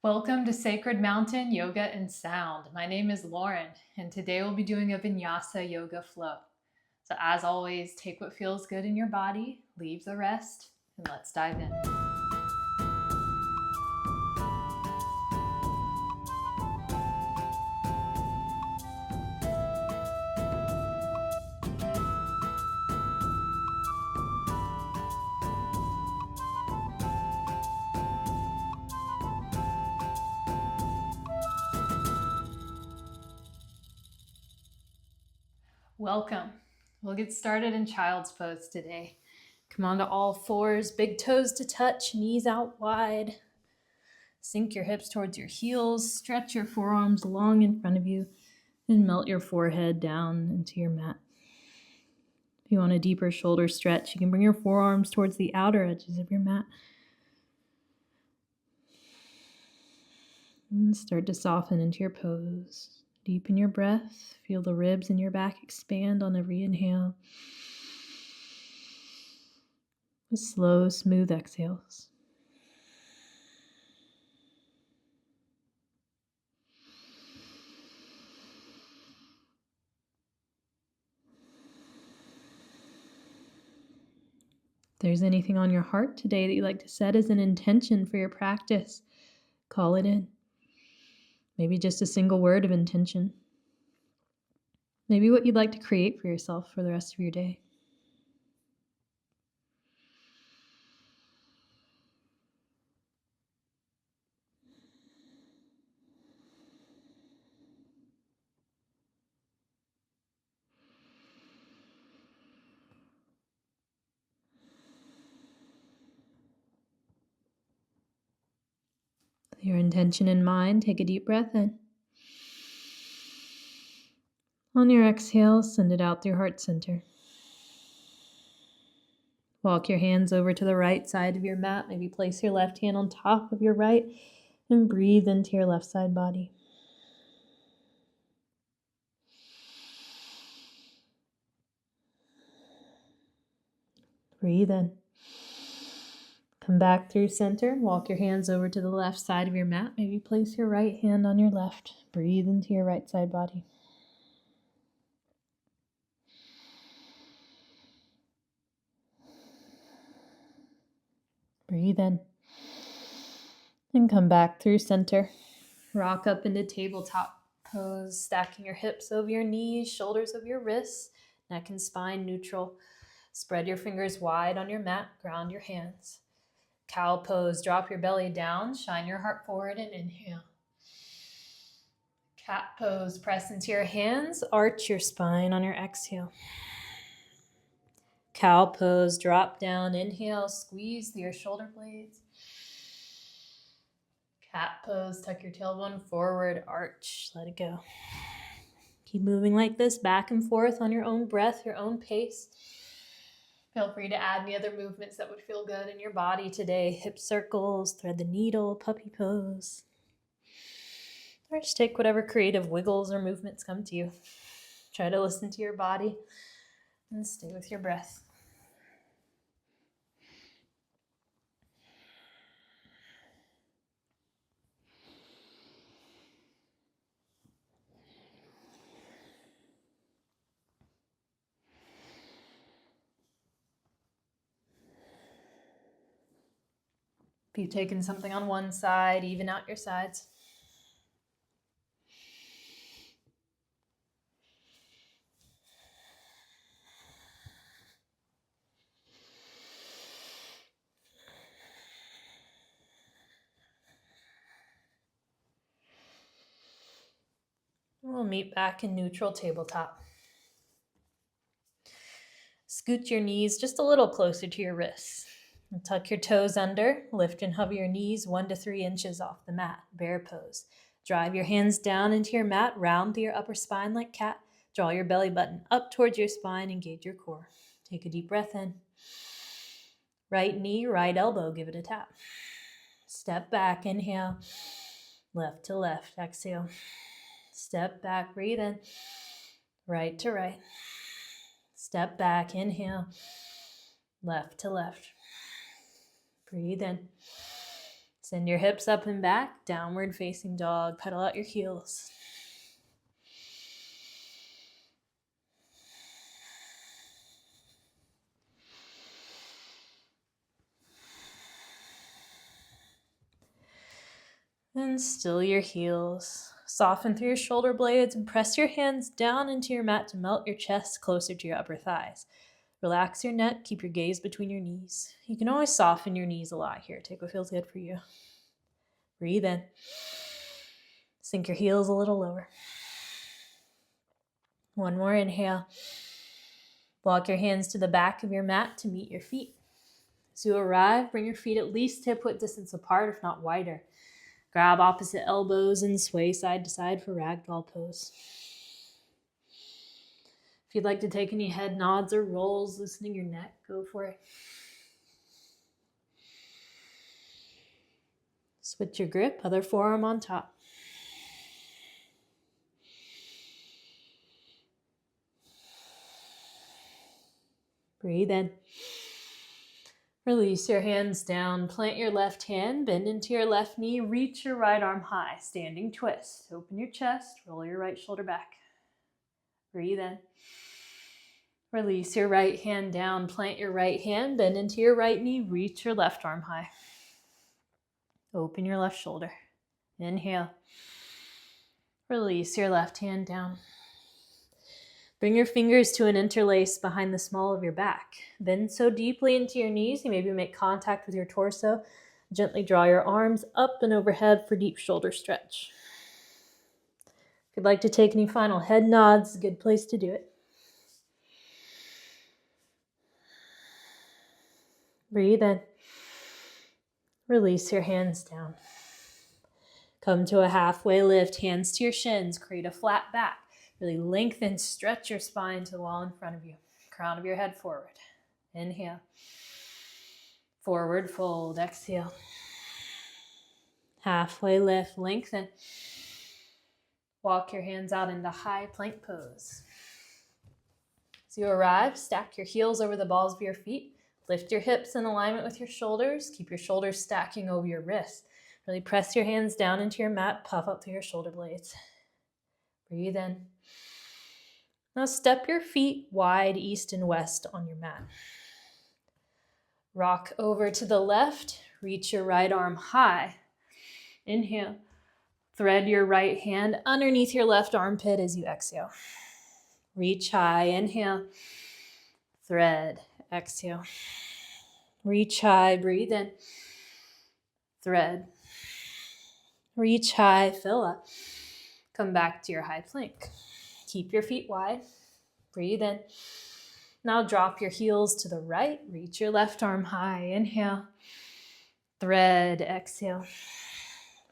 Welcome to Sacred Mountain Yoga and Sound. My name is Lauren, and today we'll be doing a Vinyasa yoga flow. So, as always, take what feels good in your body, leave the rest, and let's dive in. Welcome. We'll get started in child's pose today. Come onto all fours, big toes to touch, knees out wide. Sink your hips towards your heels, stretch your forearms long in front of you, and melt your forehead down into your mat. If you want a deeper shoulder stretch, you can bring your forearms towards the outer edges of your mat. And start to soften into your pose. Deepen your breath. Feel the ribs in your back expand on every inhale. With slow, smooth exhales. If there's anything on your heart today that you'd like to set as an intention for your practice, call it in. Maybe just a single word of intention. Maybe what you'd like to create for yourself for the rest of your day. With your intention in mind, take a deep breath in. On your exhale, send it out through heart center. Walk your hands over to the right side of your mat. Maybe place your left hand on top of your right and breathe into your left side body. Breathe in. Come back through center. Walk your hands over to the left side of your mat. Maybe place your right hand on your left. Breathe into your right side body. Breathe in. And come back through center. Rock up into tabletop pose, stacking your hips over your knees, shoulders over your wrists, neck and spine neutral. Spread your fingers wide on your mat, ground your hands. Cow pose, drop your belly down, shine your heart forward and inhale. Cat pose, press into your hands, arch your spine on your exhale. Cow pose, drop down, inhale, squeeze through your shoulder blades. Cat pose, tuck your tailbone forward, arch, let it go. Keep moving like this, back and forth on your own breath, your own pace. Feel free to add any other movements that would feel good in your body today. Hip circles, thread the needle, puppy pose. Or just take whatever creative wiggles or movements come to you. Try to listen to your body and stay with your breath. If you've taken something on one side, even out your sides. We'll meet back in neutral tabletop. Scoot your knees just a little closer to your wrists. And tuck your toes under. Lift and hover your knees 1 to 3 inches off the mat. Bear pose. Drive your hands down into your mat. Round through your upper spine like cat. Draw your belly button up towards your spine. Engage your core. Take a deep breath in. Right knee, right elbow. Give it a tap. Step back. Inhale. Left to left. Exhale. Step back. Breathe in. Right to right. Step back. Inhale. Left to left. Breathe in. Send your hips up and back, downward facing dog. Pedal out your heels. And still your heels. Soften through your shoulder blades and press your hands down into your mat to melt your chest closer to your upper thighs. Relax your neck, keep your gaze between your knees. You can always soften your knees a lot here. Take what feels good for you. Breathe in. Sink your heels a little lower. One more inhale. Walk your hands to the back of your mat to meet your feet. As you arrive, bring your feet at least hip-width distance apart, if not wider. Grab opposite elbows and sway side to side for ragdoll pose. If you'd like to take any head nods or rolls, loosening your neck, go for it. Switch your grip, other forearm on top. Breathe in. Release your hands down. Plant your left hand, bend into your left knee, reach your right arm high. Standing twist. Open your chest, roll your right shoulder back. Breathe in. Release your right hand down. Plant your right hand, bend into your right knee, reach your left arm high. Open your left shoulder. Inhale. Release your left hand down. Bring your fingers to an interlace behind the small of your back. Bend so deeply into your knees, you maybe make contact with your torso. Gently draw your arms up and overhead for deep shoulder stretch. If you'd like to take any final head nods, it's a good place to do it. Breathe in. Release your hands down. Come to a halfway lift, hands to your shins, create a flat back. Really lengthen, stretch your spine to the wall in front of you. Crown of your head forward. Inhale. Forward fold. Exhale. Halfway lift. Lengthen. Walk your hands out into high plank pose. As you arrive, stack your heels over the balls of your feet. Lift your hips in alignment with your shoulders. Keep your shoulders stacking over your wrists. Really press your hands down into your mat. Puff up through your shoulder blades. Breathe in. Now step your feet wide east and west on your mat. Rock over to the left. Reach your right arm high. Inhale. Thread your right hand underneath your left armpit as you exhale. Reach high. Inhale. Thread. Exhale. Reach high. Breathe in. Thread. Reach high. Fill up. Come back to your high plank. Keep your feet wide. Breathe in. Now drop your heels to the right. Reach your left arm high. Inhale. Thread. Exhale.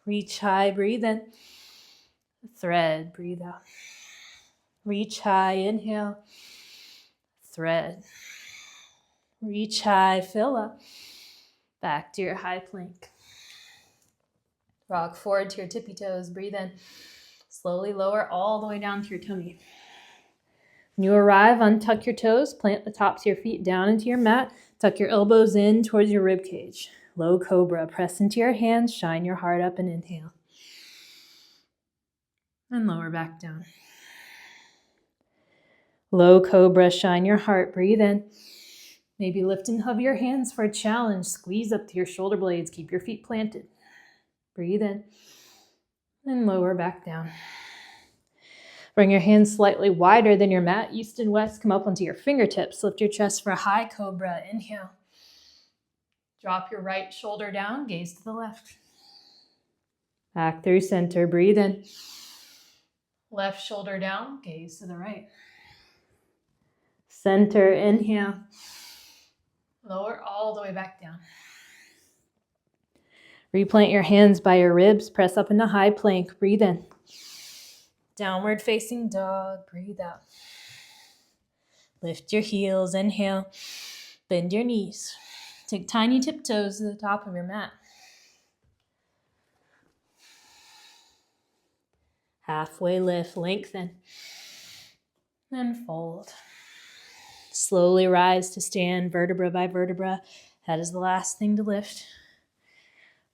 Reach high. Breathe in. Thread. Breathe out. Reach high. Inhale. Thread. Reach high. Fill up. Back to your high plank. Rock forward to your tippy toes. Breathe in. Slowly lower all the way down to your tummy. When you arrive, untuck your toes, plant the tops of your feet down into your mat, tuck your elbows in towards your rib cage. Low cobra, press into your hands, shine your heart up and inhale. And lower back down. Low cobra, shine your heart, breathe in. Maybe lift and hover your hands for a challenge. Squeeze up to your shoulder blades, keep your feet planted. Breathe in. And lower back down. Bring your hands slightly wider than your mat. East and west, come up onto your fingertips. Lift your chest for a high cobra. Inhale. Drop your right shoulder down. Gaze to the left. Back through center. Breathe in. Left shoulder down. Gaze to the right. Center. Inhale. Lower all the way back down. Replant your hands by your ribs. Press up into high plank. Breathe in. Downward facing dog. Breathe out. Lift your heels. Inhale. Bend your knees. Take tiny tiptoes to the top of your mat. Halfway lift. Lengthen. And fold. Slowly rise to stand vertebra by vertebra. That is the last thing to lift.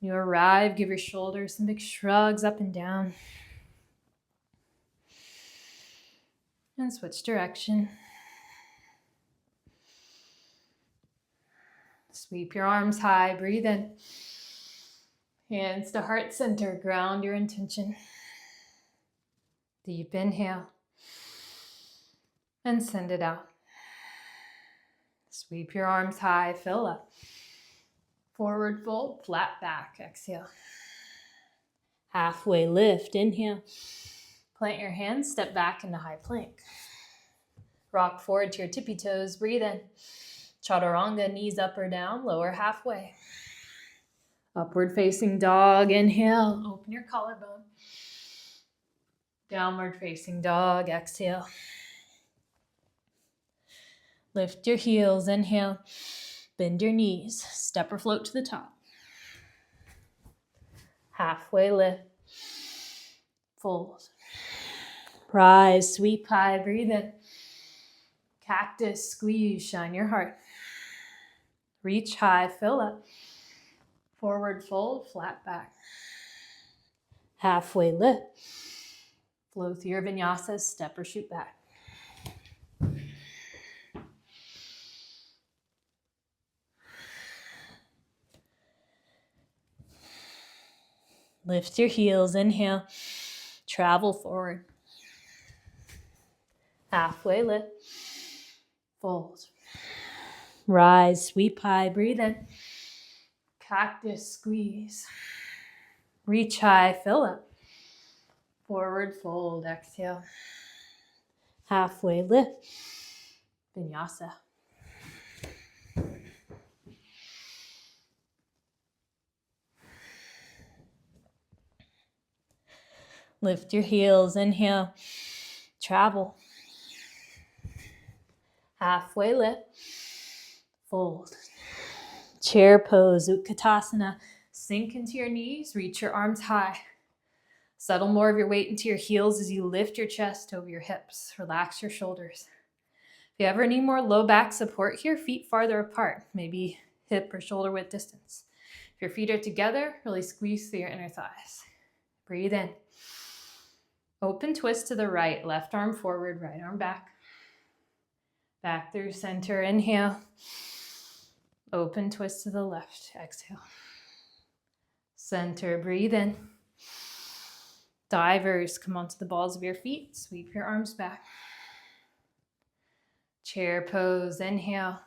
You arrive, give your shoulders some big shrugs up and down. And switch direction. Sweep your arms high, breathe in. Hands to heart center, ground your intention. Deep inhale. And send it out. Sweep your arms high, fill up. Forward fold, flat back, exhale. Halfway lift, inhale. Plant your hands, step back into high plank. Rock forward to your tippy toes, breathe in. Chaturanga, knees up or down, lower halfway. Upward facing dog, inhale, open your collarbone. Downward facing dog, exhale. Lift your heels, inhale. Bend your knees, step or float to the top. Halfway lift. Fold. Rise, sweep high, breathe in. Cactus, squeeze, shine your heart. Reach high, fill up. Forward fold, flat back. Halfway lift. Flow through your vinyasa, step or shoot back. Lift your heels, inhale. Travel forward. Halfway lift. Fold. Rise, sweep high, breathe in. Cactus, squeeze. Reach high, fill up. Forward fold, exhale. Halfway lift. Vinyasa. Lift your heels, inhale. Travel. Halfway lift. Fold. Chair pose, Utkatasana. Sink into your knees, reach your arms high. Settle more of your weight into your heels as you lift your chest over your hips. Relax your shoulders. If you ever need more low back support here, feet farther apart, maybe hip or shoulder width distance. If your feet are together, really squeeze through your inner thighs. Breathe in. Open twist to the right, left arm forward, right arm back. Back through center, inhale. Open twist to the left, exhale. Center, breathe in. Divers, come onto the balls of your feet, sweep your arms back. Chair pose, inhale.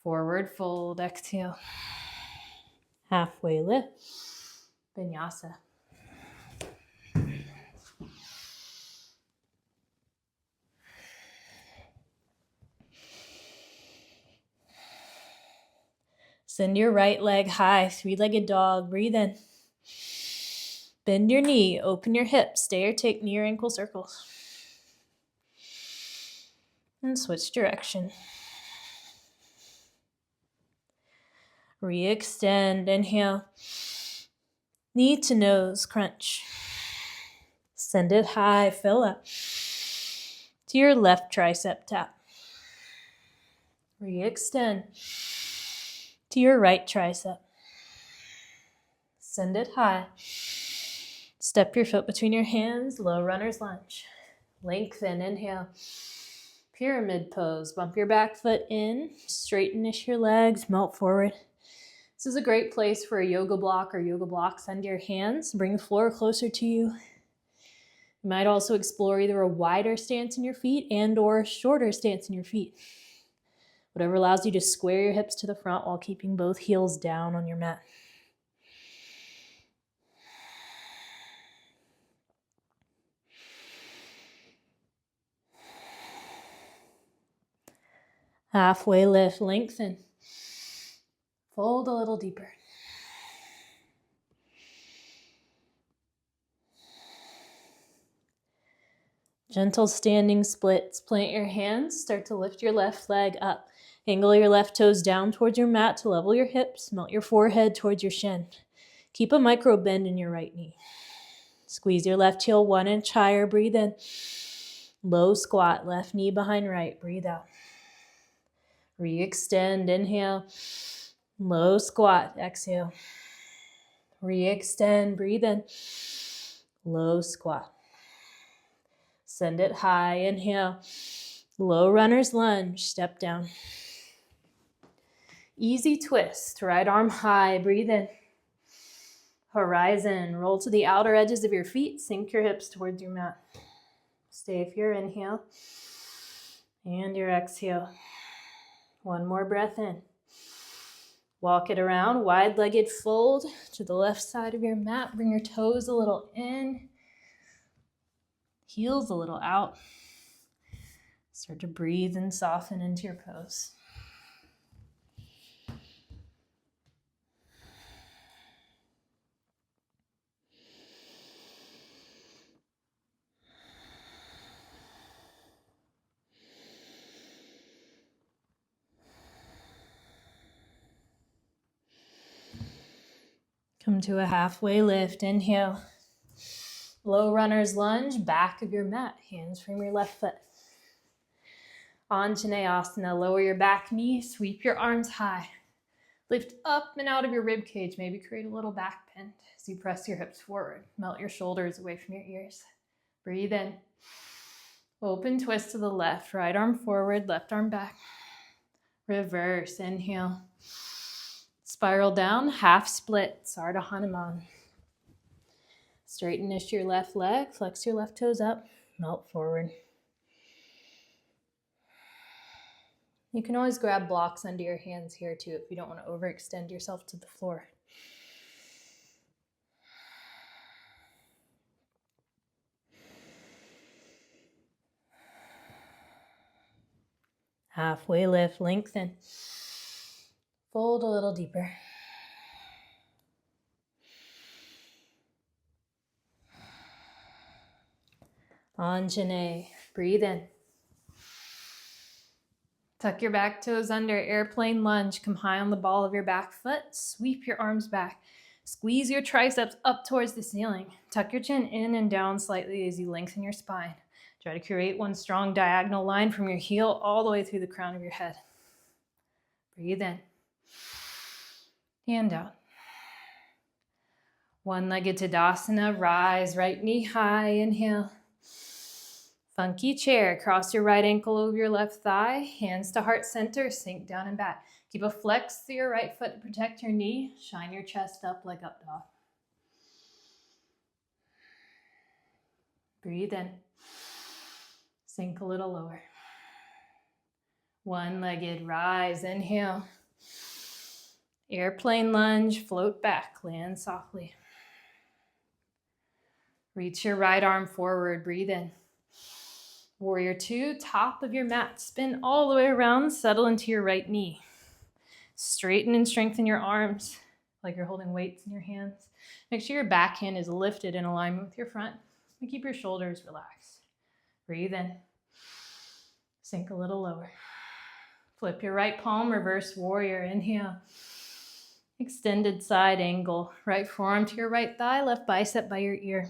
Forward fold, exhale. Halfway lift, Vinyasa. Send your right leg high, three-legged dog, breathe in. Bend your knee, open your hips, stay or take near ankle circles. And switch direction. Re-extend, inhale. Knee to nose, crunch. Send it high, fill up. To your left tricep tap. Re-extend. To your right tricep. Send it high. Step your foot between your hands, low runner's lunge. Lengthen, inhale. Pyramid pose, bump your back foot in, straighten-ish your legs, melt forward. This is a great place for a yoga block or yoga blocks under your hands. Bring the floor closer to you. You might also explore either a wider stance in your feet and or a shorter stance in your feet. Whatever allows you to square your hips to the front while keeping both heels down on your mat. Halfway lift, lengthen. Fold a little deeper. Gentle standing splits. Plant your hands. Start to lift your left leg up. Angle your left toes down towards your mat to level your hips. Melt your forehead towards your shin. Keep a micro bend in your right knee. Squeeze your left heel 1 inch higher. Breathe in. Low squat. Left knee behind right. Breathe out. Re-extend. Inhale. Low squat. Exhale. Re-extend, breathe in. Low squat. Send it high, inhale. Low runner's lunge, step down. Easy twist, right arm high, breathe in. Horizon, roll to the outer edges of your feet, sink your hips towards your mat. Stay for your inhale and your exhale. One more breath in. Walk it around, wide-legged fold to the left side of your mat. Bring your toes a little in, heels a little out. Start to breathe and soften into your pose. Come to a halfway lift. Inhale. Low runner's lunge, back of your mat, hands from your left foot. Anjaneyasana, lower your back knee, sweep your arms high. Lift up and out of your rib cage, maybe create a little back bend as you press your hips forward. Melt your shoulders away from your ears. Breathe in. Open twist to the left, right arm forward, left arm back. Reverse, inhale. Spiral down, half split, Sardha Hanuman. Straighten your left leg, flex your left toes up, melt forward. You can always grab blocks under your hands here too if you don't want to overextend yourself to the floor. Halfway lift, lengthen. Fold a little deeper. Anjaney, breathe in. Tuck your back toes under, airplane lunge. Come high on the ball of your back foot. Sweep your arms back. Squeeze your triceps up towards the ceiling. Tuck your chin in and down slightly as you lengthen your spine. Try to create one strong diagonal line from your heel all the way through the crown of your head. Breathe in. Hand out. One-legged Tadasana, rise, right knee high, inhale. Funky chair, cross your right ankle over your left thigh, hands to heart center, sink down and back. Keep a flex through your right foot to protect your knee, shine your chest up like up dog. Breathe in, sink a little lower. One-legged rise, inhale. Airplane lunge, float back, land softly. Reach your right arm forward, breathe in. Warrior two, top of your mat, spin all the way around, settle into your right knee. Straighten and strengthen your arms like you're holding weights in your hands. Make sure your back hand is lifted in alignment with your front and keep your shoulders relaxed. Breathe in, sink a little lower. Flip your right palm, reverse warrior, inhale. Extended side angle, right forearm to your right thigh, left bicep by your ear.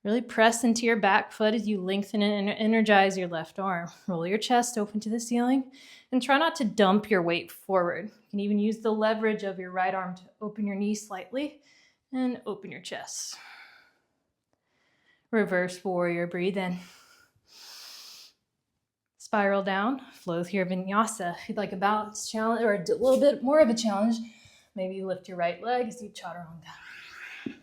Really press into your back foot as you lengthen and energize your left arm. Roll your chest open to the ceiling and try not to dump your weight forward. You can even use the leverage of your right arm to open your knee slightly and open your chest. Reverse warrior, breathe in. Spiral down, flow through your vinyasa. If you'd like a balance challenge or a little bit more of a challenge, maybe you lift your right leg as you chaturanga down.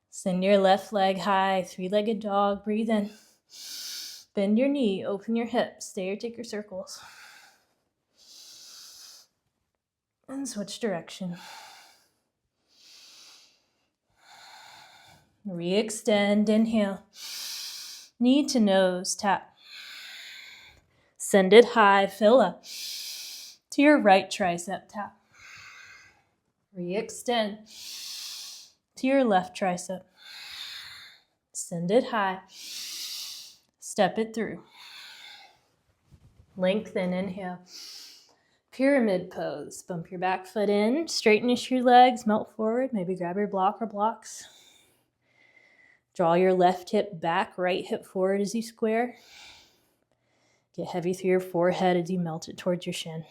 Send your left leg high, three-legged dog, breathe in. Bend your knee, open your hips, stay or take your circles. And switch direction. Re-extend, inhale. Knee to nose, tap. Send it high, fill up. To your right tricep, tap. Re-extend. To your left tricep. Send it high. Step it through. Lengthen, inhale. Pyramid pose. Bump your back foot in. Straighten your legs, melt forward. Maybe grab your block or blocks. Draw your left hip back, right hip forward as you square. Get heavy through your forehead as you melt it towards your shin.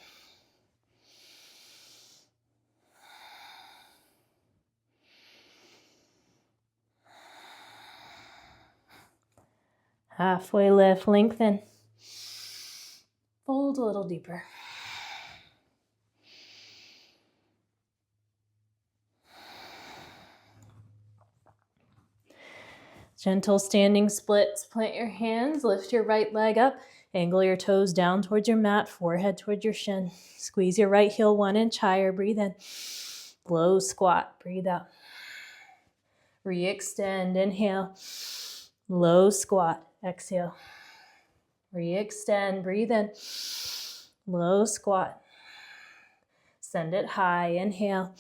Halfway lift, lengthen. Fold a little deeper. Gentle standing splits. Plant your hands, lift your right leg up, angle your toes down towards your mat, forehead towards your shin. Squeeze your right heel 1 inch higher. Breathe in. Low squat. Breathe out. Re-extend. Inhale. Low squat. Exhale. Re-extend. Breathe in. Low squat. Send it high. Inhale.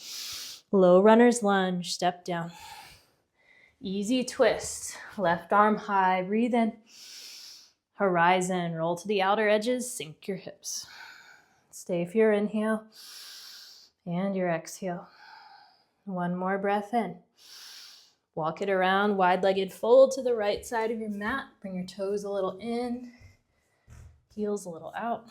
Low runner's lunge. Step down. Easy twist. Left arm high. Breathe in. Horizon. Roll to the outer edges. Sink your hips. Stay for your inhale and your exhale. One more breath in. Walk it around. Wide-legged fold to the right side of your mat. Bring your toes a little in. Heels a little out.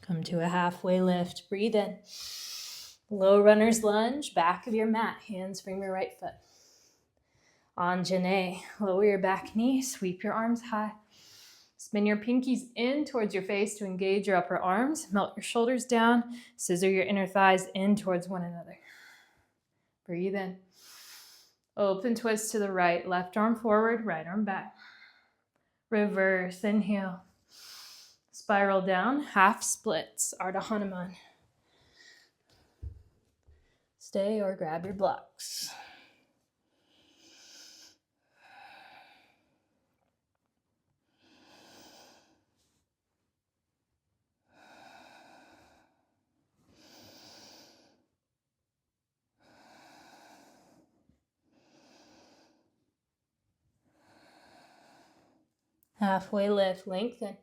Come to a halfway lift. Breathe in. Low runner's lunge, back of your mat. Hands frame your right foot. Anjane. Lower your back knee. Sweep your arms high. Spin your pinkies in towards your face to engage your upper arms. Melt your shoulders down. Scissor your inner thighs in towards one another. Breathe in. Open twist to the right. Left arm forward, right arm back. Reverse. Inhale. Spiral down, half splits, Ardha Hanuman. Stay or grab your blocks. Halfway lift, lengthen.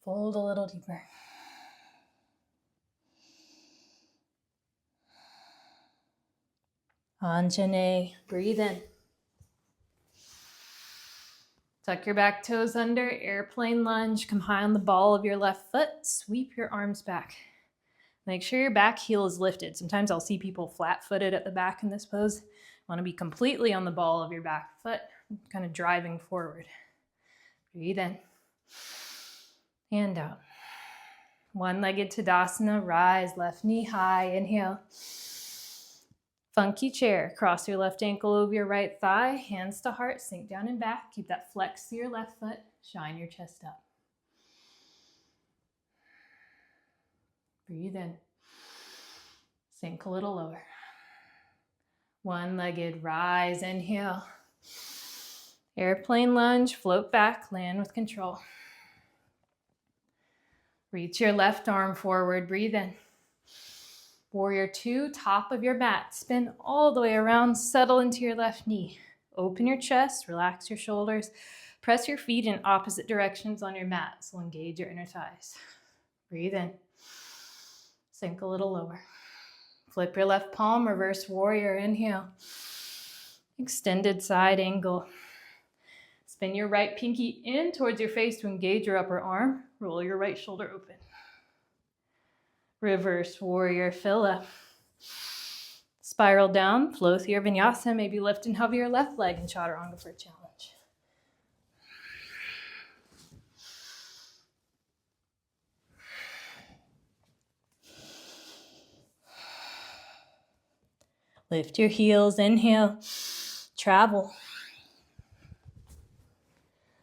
Fold a little deeper. Anjane, breathe in. Tuck your back toes under, airplane lunge. Come high on the ball of your left foot. Sweep your arms back. Make sure your back heel is lifted. Sometimes I'll see people flat-footed at the back in this pose. You want to be completely on the ball of your back foot, kind of driving forward. Breathe in. And out. One-legged Tadasana, rise, left knee high, inhale. Funky chair, cross your left ankle over your right thigh, hands to heart, sink down and back. Keep that flex to your left foot, shine your chest up. Breathe in. Sink a little lower. One-legged rise, inhale. Airplane lunge, float back, land with control. Reach your left arm forward, breathe in. Warrior 2, top of your mat. Spin all the way around, settle into your left knee. Open your chest, relax your shoulders. Press your feet in opposite directions on your mat, so engage your inner thighs. Breathe in. Sink a little lower. Flip your left palm, reverse warrior, inhale. Extended side angle. Spin your right pinky in towards your face to engage your upper arm. Roll your right shoulder open. Reverse warrior, fill up. Spiral down, flow through your vinyasa. Maybe lift and hover your left leg in chaturanga for a challenge. Lift your heels, inhale, travel.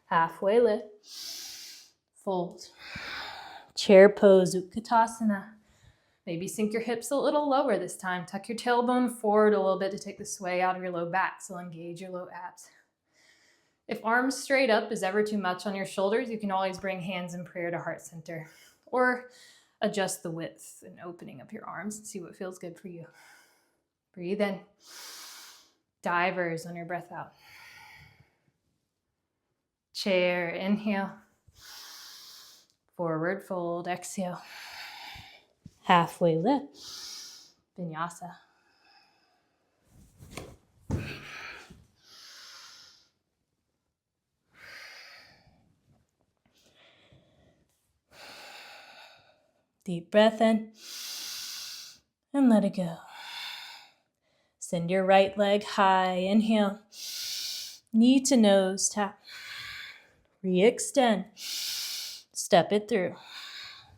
Halfway lift, fold. Chair pose, Utkatasana. Maybe sink your hips a little lower this time. Tuck your tailbone forward a little bit to take the sway out of your low back, so engage your low abs. If arms straight up is ever too much on your shoulders, you can always bring hands in prayer to heart center, or adjust the width and opening of your arms and see what feels good for you. Breathe in. Divers on your breath out. Chair, inhale. Forward fold, exhale. Halfway lift, Vinyasa. Deep breath in and let it go. Send your right leg high, inhale. Knee to nose tap. Re-extend. Step it through.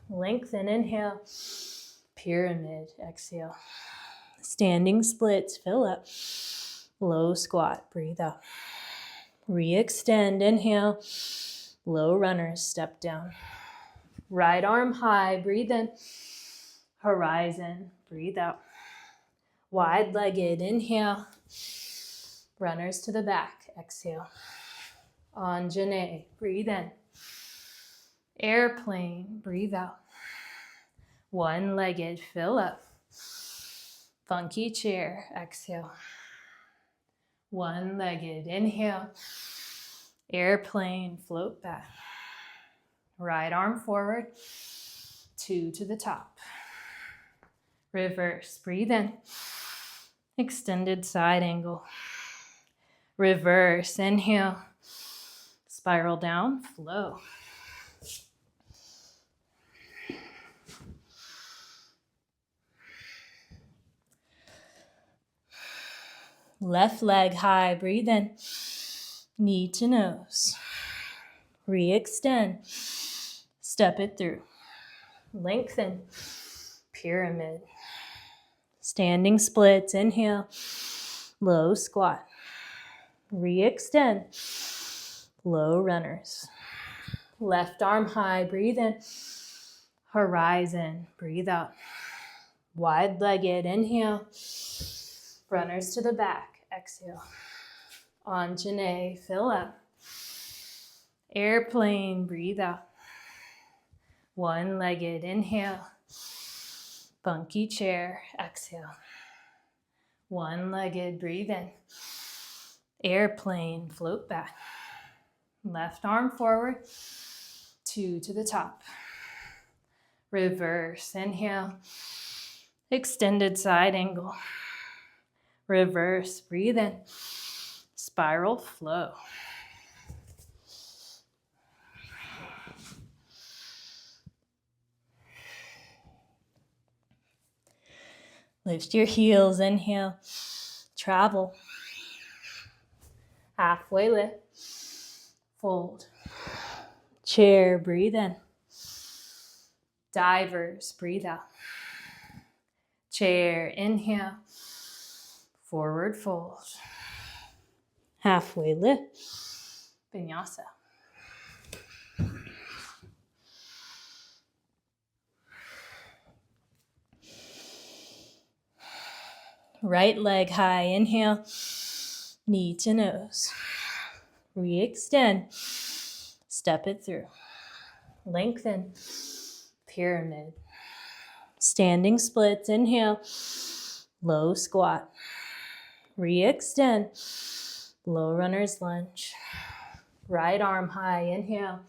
Lengthen, inhale. Pyramid, exhale. Standing splits, fill up. Low squat, breathe out. Re-extend, inhale. Low runners, step down. Right arm high, breathe in. Horizon, breathe out. Wide-legged, inhale. Runners to the back, exhale. Anjane, breathe in. Airplane, breathe out. One-legged, fill up. Funky chair, exhale. One-legged, inhale. Airplane, float back. Right arm forward, 2 to the top. Reverse, breathe in. Extended side angle. Reverse, inhale. Spiral down, flow. Left leg high, breathe in. Knee to nose. Re-extend. Step it through. Lengthen. Pyramid. Standing splits, inhale. Low squat. Re-extend. Low runners. Left arm high, breathe in. Horizon, breathe out. Wide-legged, inhale. Runners to the back, exhale. Anjane, fill up. Airplane, breathe out. One-legged, inhale. Funky chair, exhale. One-legged, breathe in. Airplane, float back. Left arm forward, 2 to the top. Reverse, inhale. Extended side angle. Reverse, breathe in. Spiral flow. Lift your heels, inhale. Travel. Halfway lift. Fold. Chair, breathe in. Divers, breathe out. Chair, inhale. Forward fold. Halfway lift. Vinyasa. Right leg high, inhale. Knee to nose. Re-extend. Step it through. Lengthen. Pyramid. Standing splits, inhale. Low squat. Re-extend. Low runner's lunge. Right arm high, inhale.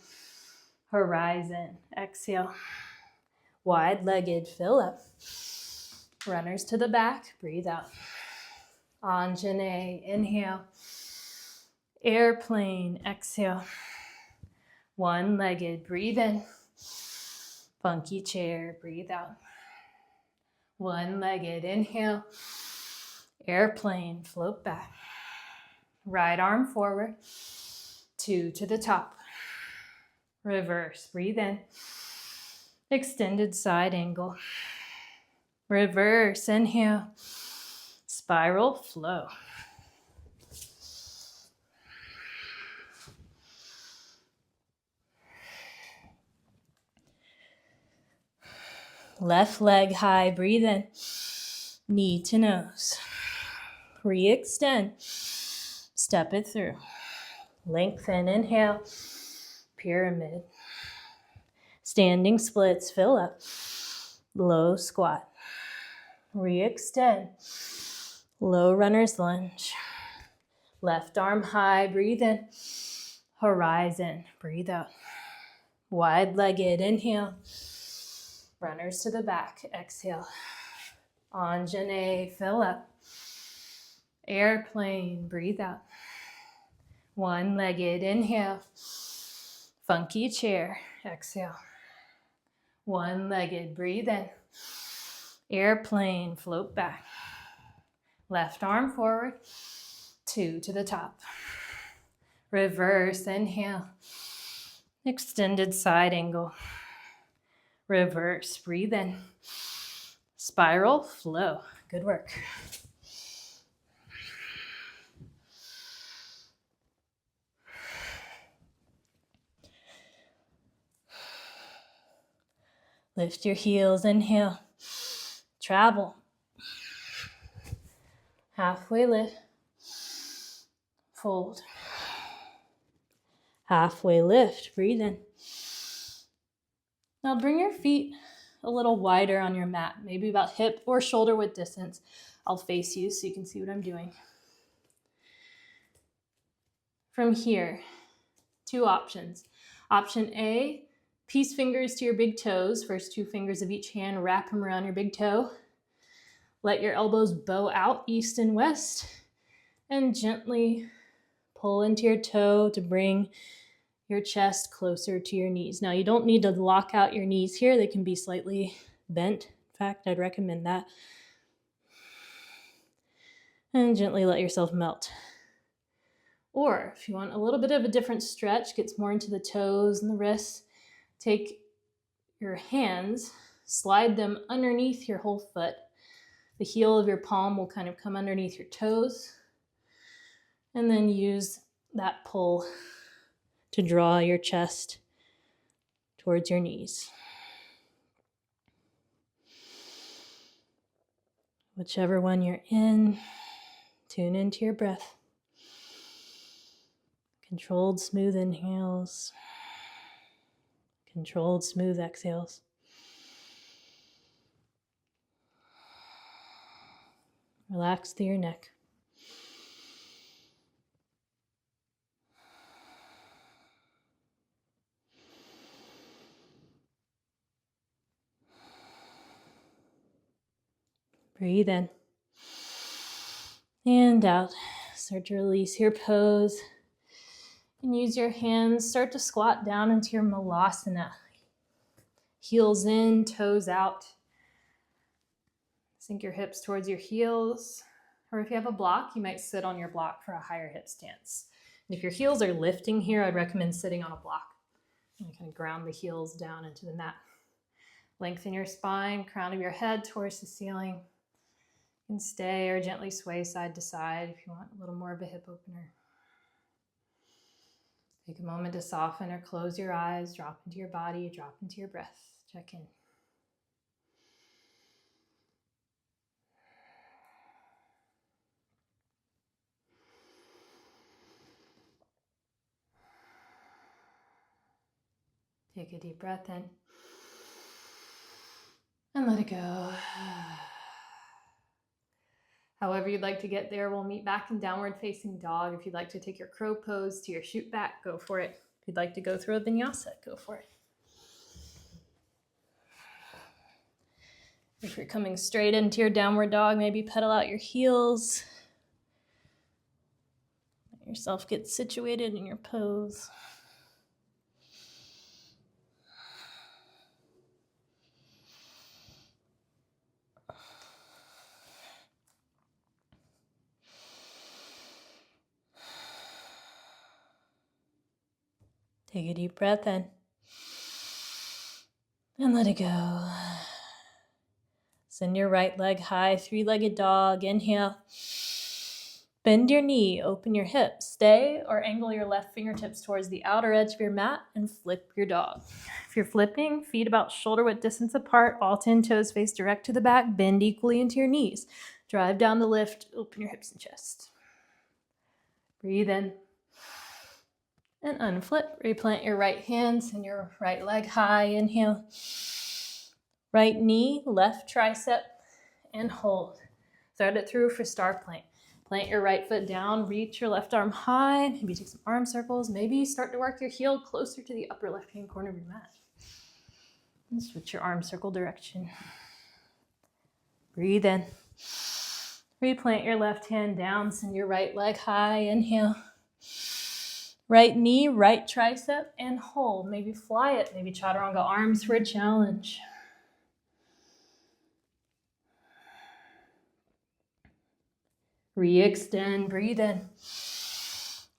Horizon, exhale. Wide-legged, fill up. Runners to the back, breathe out. Anjane, inhale. Airplane, exhale. One-legged, breathe in. Funky chair, breathe out. One-legged, inhale. Airplane, float back. Right arm forward, 2 to the top. Reverse, breathe in. Extended side angle. Reverse, inhale. Spiral flow. Left leg high, breathe in. Knee to nose. Re-extend. Step it through. Lengthen, inhale. Pyramid. Standing splits, fill up. Low squat. Re-extend. Low runner's lunge. Left arm high, breathe in. Horizon, breathe out. Wide-legged, inhale. Runners to the back, exhale. Anjane, fill up. Airplane, breathe out. One-legged, inhale. Funky chair, exhale. One-legged, breathe in. Airplane, float back. Left arm forward, 2 to the top. Reverse, inhale. Extended side angle. Reverse, breathe in. Spiral, flow. Good work. Lift your heels, inhale. Travel. Halfway lift. Fold. Halfway lift, breathe in. Now bring your feet a little wider on your mat, maybe about hip or shoulder width distance. I'll face you so you can see what I'm doing. From here, 2 options. Option A, peace fingers to your big toes. First 2 fingers of each hand, wrap them around your big toe. Let your elbows bow out east and west, and gently pull into your toe to bring your chest closer to your knees. Now, you don't need to lock out your knees here. They can be slightly bent. In fact, I'd recommend that. And gently let yourself melt. Or if you want a little bit of a different stretch, gets more into the toes and the wrists, take your hands, slide them underneath your whole foot. The heel of your palm will kind of come underneath your toes. And then use that pull to draw your chest towards your knees. Whichever one you're in, tune into your breath. Controlled, smooth inhales. Controlled, smooth exhales. Relax through your neck. Breathe in and out. Start to release your pose. And use your hands. Start to squat down into your malasana. Heels in, toes out. Sink your hips towards your heels. Or if you have a block, you might sit on your block for a higher hip stance. And if your heels are lifting here, I'd recommend sitting on a block. And kind of ground the heels down into the mat. Lengthen your spine, crown of your head towards the ceiling. You can stay or gently sway side to side if you want a little more of a hip opener. Take a moment to soften or close your eyes, drop into your body, drop into your breath. Check in. Take a deep breath in and let it go. However you'd like to get there, we'll meet back in downward facing dog. If you'd like to take your crow pose to your shoot back, go for it. If you'd like to go through a vinyasa, go for it. If you're coming straight into your downward dog, maybe pedal out your heels. Let yourself get situated in your pose. Take a deep breath in and let it go. Send your right leg high, 3-legged dog. Inhale. Bend your knee, open your hips. Stay or angle your left fingertips towards the outer edge of your mat and flip your dog. If you're flipping, feet about shoulder width distance apart, all 10 toes face direct to the back, bend equally into your knees. Drive down the lift, open your hips and chest. Breathe in. And unflip. Replant your right hands and your right leg high. Inhale. Right knee, left tricep, and hold. Thread it through for star plank. Plant your right foot down, reach your left arm high, maybe take some arm circles, maybe start to work your heel closer to the upper left-hand corner of your mat. And switch your arm circle direction. Breathe in. Replant your left hand down, send your right leg high, inhale. Right knee, right tricep, and hold. Maybe fly it, maybe chaturanga arms for a challenge. Re-extend, breathe in.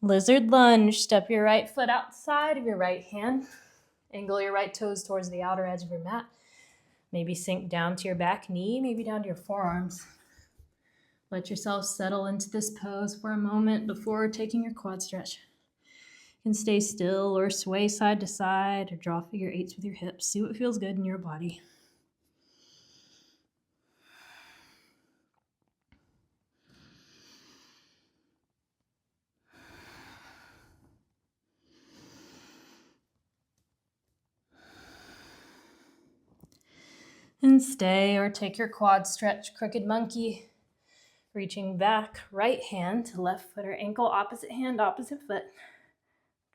Lizard lunge, step your right foot outside of your right hand. Angle your right toes towards the outer edge of your mat. Maybe sink down to your back knee, maybe down to your forearms. Let yourself settle into this pose for a moment before taking your quad stretch. You can stay still or sway side to side or draw figure eights with your hips. See what feels good in your body. And stay or take your quad stretch, crooked monkey. Reaching back, right hand to left foot or ankle, opposite hand, opposite foot.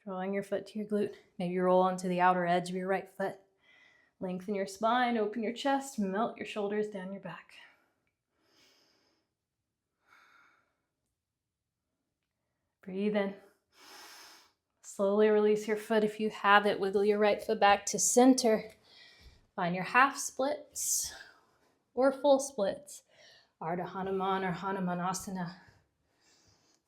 Drawing your foot to your glute. Maybe roll onto the outer edge of your right foot. Lengthen your spine, open your chest, melt your shoulders down your back. Breathe in. Slowly release your foot if you have it. Wiggle your right foot back to center. Find your half splits or full splits. Ardha Hanuman or Hanumanasana.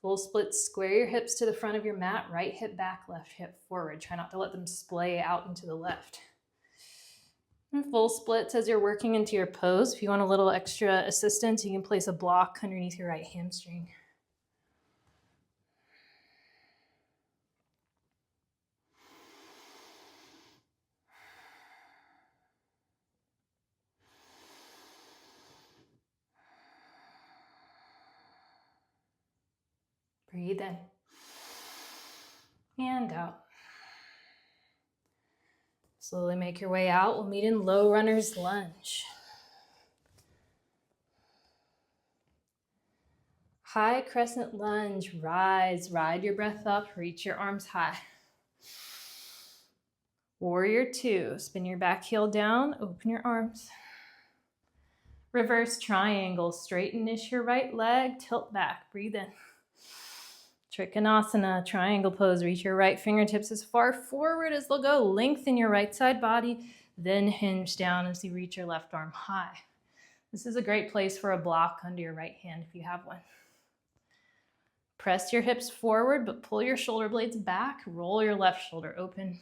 Full splits, square your hips to the front of your mat, right hip back, left hip forward. Try not to let them splay out into the left. And full splits as you're working into your pose. If you want a little extra assistance, you can place a block underneath your right hamstring. Breathe in and out. Slowly make your way out. We'll meet in low runner's lunge. High crescent lunge, rise, ride your breath up, reach your arms high. Warrior two, spin your back heel down, open your arms. Reverse triangle, straighten-ish your right leg, tilt back, breathe in. Trikonasana, triangle pose, reach your right fingertips as far forward as they'll go. Lengthen your right side body, then hinge down as you reach your left arm high. This is a great place for a block under your right hand if you have one. Press your hips forward, but pull your shoulder blades back. Roll your left shoulder open.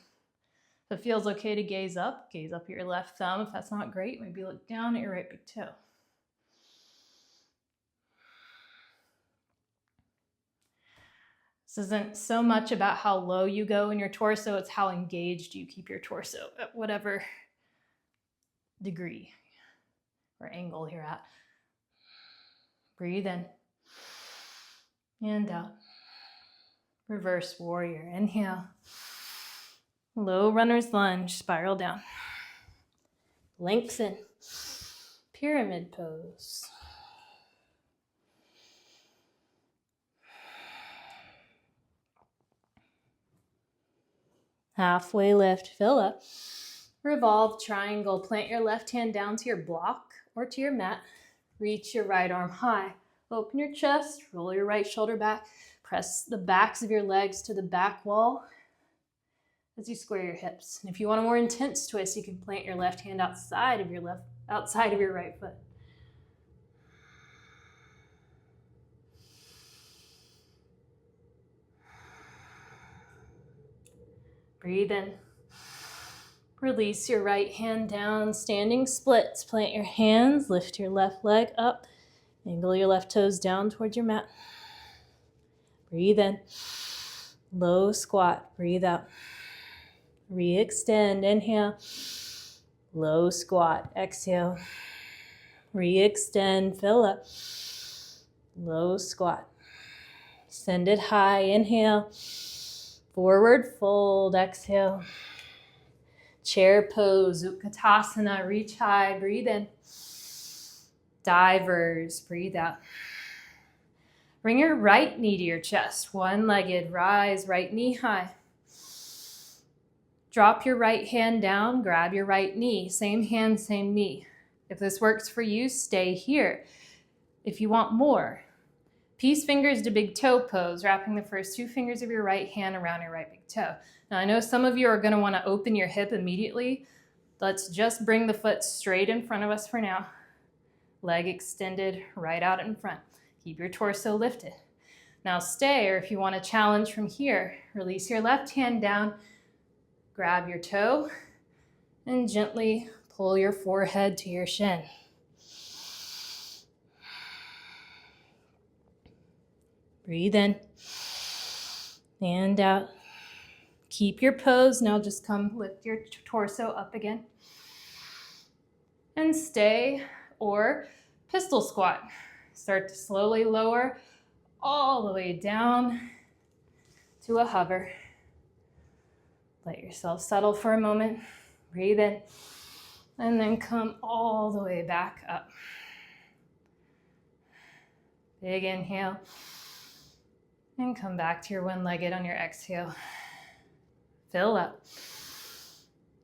If it feels okay to gaze up at your left thumb. If that's not great, maybe look down at your right big toe. This isn't so much about how low you go in your torso, it's how engaged you keep your torso at whatever degree or angle you're at. Breathe in and out. Reverse warrior, inhale. Low runner's lunge, spiral down. Lengthen, pyramid pose. Halfway lift, fill up. Revolve triangle, plant your left hand down to your block or to your mat. Reach your right arm high. Open your chest, roll your right shoulder back. Press the backs of your legs to the back wall as you square your hips. And if you want a more intense twist, you can plant your left hand outside of your right foot. Breathe in. Release your right hand down, standing splits. Plant your hands, lift your left leg up. Angle your left toes down towards your mat. Breathe in. Low squat, breathe out. Re-extend, inhale. Low squat, exhale. Re-extend, fill up. Low squat. Send it high, inhale. Forward fold, exhale. Chair pose, Utkatasana, reach high, breathe in. Divers, breathe out. Bring your right knee to your chest. One-legged, rise, right knee high. Drop your right hand down, grab your right knee. Same hand, same knee. If this works for you, stay here. If you want more, peace fingers to big toe pose, wrapping the first 2 fingers of your right hand around your right big toe. Now I know some of you are going to want to open your hip immediately. Let's just bring the foot straight in front of us for now. Leg extended right out in front. Keep your torso lifted. Now stay, or if you want to challenge from here, release your left hand down, grab your toe, and gently pull your forehead to your shin. Breathe in and out. Keep your pose. Now just come lift your torso up again. And stay, or pistol squat. Start to slowly lower all the way down to a hover. Let yourself settle for a moment. Breathe in. And then come all the way back up. Big inhale. And come back to your one-legged on your exhale. Fill up.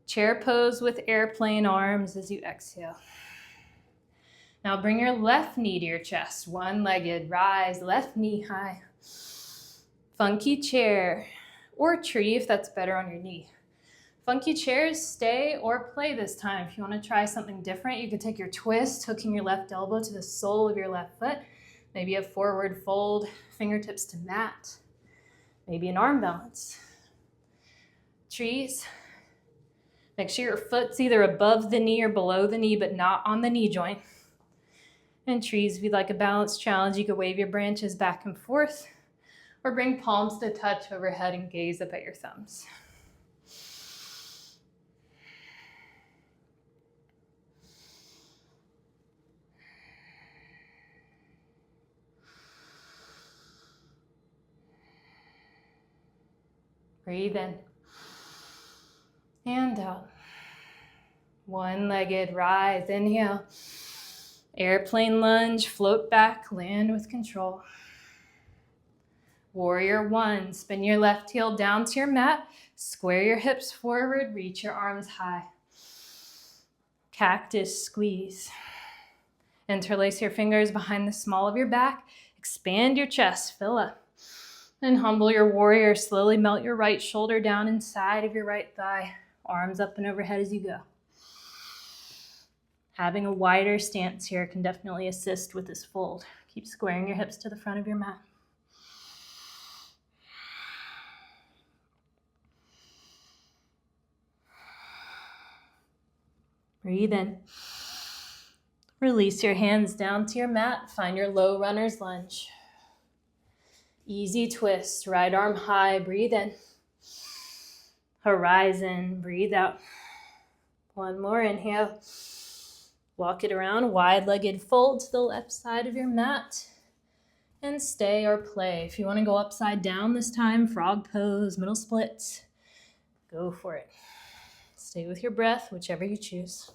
Chair pose with airplane arms as you exhale. Now bring your left knee to your chest. One-legged, rise, left knee high. Funky chair or tree if that's better on your knee. Funky chairs, stay or play this time. If you want to try something different, you can take your twist, hooking your left elbow to the sole of your left foot. Maybe a forward fold, fingertips to mat. Maybe an arm balance. Trees. Make sure your foot's either above the knee or below the knee, but not on the knee joint. And trees, if you'd like a balanced challenge, you could wave your branches back and forth or bring palms to touch overhead and gaze up at your thumbs. Breathe in and out. One-legged, rise, inhale. Airplane lunge, float back, land with control. Warrior one, spin your left heel down to your mat, square your hips forward, reach your arms high. Cactus squeeze. Interlace your fingers behind the small of your back, expand your chest, fill up. And humble your warrior, slowly melt your right shoulder down inside of your right thigh, arms up and overhead as you go. Having a wider stance here can definitely assist with this fold. Keep squaring your hips to the front of your mat. Breathe in. Release your hands down to your mat. Find your low runner's lunge. Easy twist, right arm high, breathe in. Horizon, breathe out. One more, inhale. Walk it around, wide-legged fold to the left side of your mat. And stay or play. If you want to go upside down this time, frog pose, middle split, go for it. Stay with your breath, whichever you choose.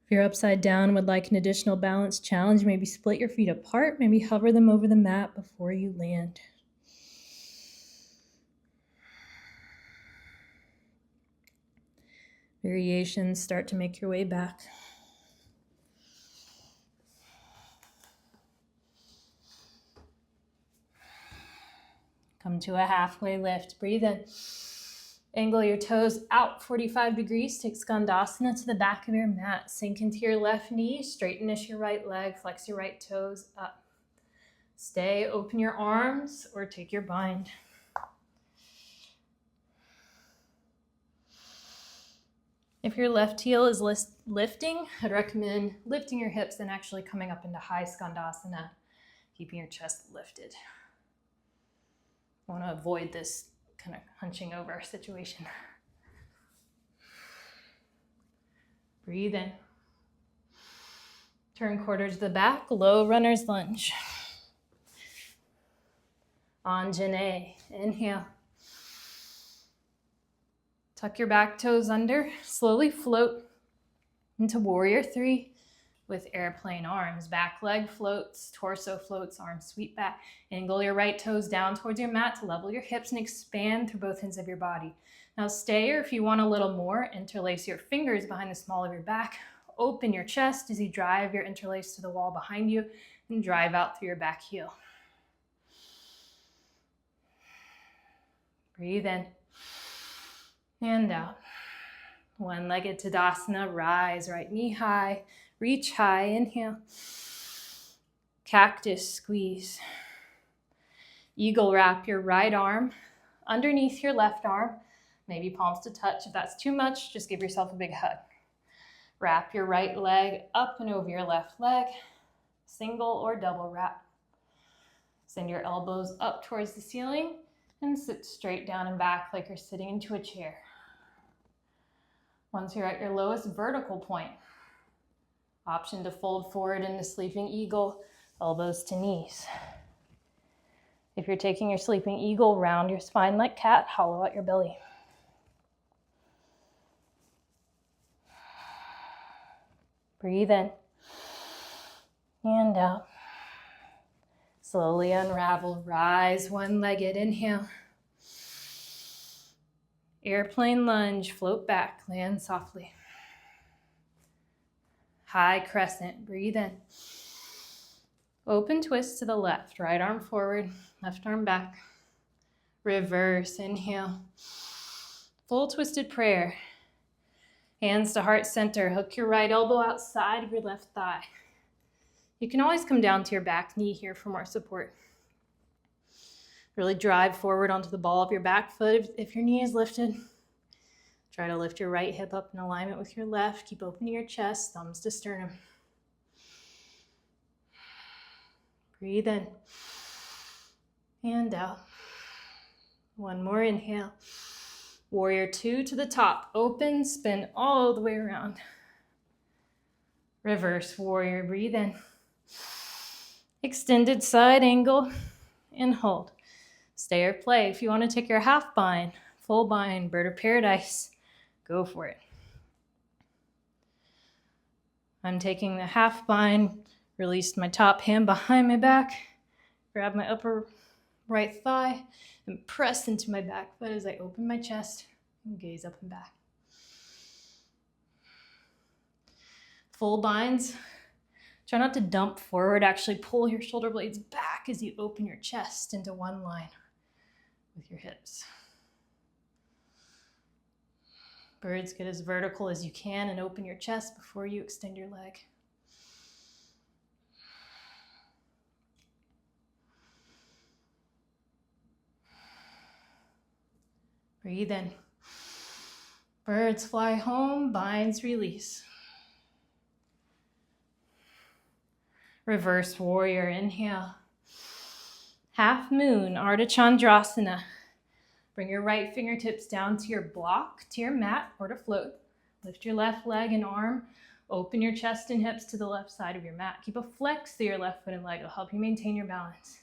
If you're upside down and would like an additional balance challenge, maybe split your feet apart, maybe hover them over the mat before you land. Variations, start to make your way back. Come to a halfway lift. Breathe in. Angle your toes out 45 degrees. Take Skandasana to the back of your mat. Sink into your left knee. Straightenish your right leg. Flex your right toes up. Stay, open your arms, or take your bind. If your left heel is lifting, I'd recommend lifting your hips and actually coming up into high Skandasana. keeping your chest lifted. I want to avoid this kind of hunching over situation. Breathe in. Turn quarter to the back, low runner's lunge. Anjane, inhale. Tuck your back toes under, slowly float into warrior 3 with airplane arms. Back leg floats, torso floats, arms sweep back. Angle your right toes down towards your mat to level your hips and expand through both ends of your body. Now stay, or if you want a little more, interlace your fingers behind the small of your back. Open your chest as you drive your interlace to the wall behind you and drive out through your back heel. Breathe in and out. One-legged Tadasana, rise, right knee high, reach high, inhale. Cactus, squeeze. Eagle wrap your right arm underneath your left arm, maybe palms to touch. If that's too much, just give yourself a big hug. Wrap your right leg up and over your left leg, single or double wrap. Send your elbows up towards the ceiling and sit straight down and back like you're sitting into a chair. Once you're at your lowest vertical point, option to fold forward into sleeping eagle, elbows to knees. If you're taking your sleeping eagle, round your spine like cat, hollow out your belly. Breathe in and out. Slowly unravel, rise one-legged, inhale. Airplane lunge, float back, land softly. High crescent, breathe in. Open twist to the left, right arm forward, left arm back. Reverse, inhale. Full twisted prayer. Hands to heart center, hook your right elbow outside of your left thigh. You can always come down to your back knee here for more support. Really drive forward onto the ball of your back foot if your knee is lifted. Try to lift your right hip up in alignment with your left. Keep opening your chest, thumbs to sternum. Breathe in and out. One more inhale. Warrior 2 to the top. Open, spin all the way around. Reverse warrior, breathe in. Extended side angle and hold. Stay or play. If you want to take your half bind, full bind, bird of paradise, go for it. I'm taking the half bind, released my top hand behind my back, grab my upper right thigh, and press into my back foot as I open my chest and gaze up and back. Full binds. Try not to dump forward. Actually pull your shoulder blades back as you open your chest into one line with your hips. Birds, get as vertical as you can and open your chest before you extend your leg. Breathe in. Birds fly home, binds release. Reverse warrior, inhale. Half moon, Ardha Chandrasana. Bring your right fingertips down to your block, to your mat, or to float. Lift your left leg and arm. Open your chest and hips to the left side of your mat. Keep a flex through your left foot and leg. It'll help you maintain your balance.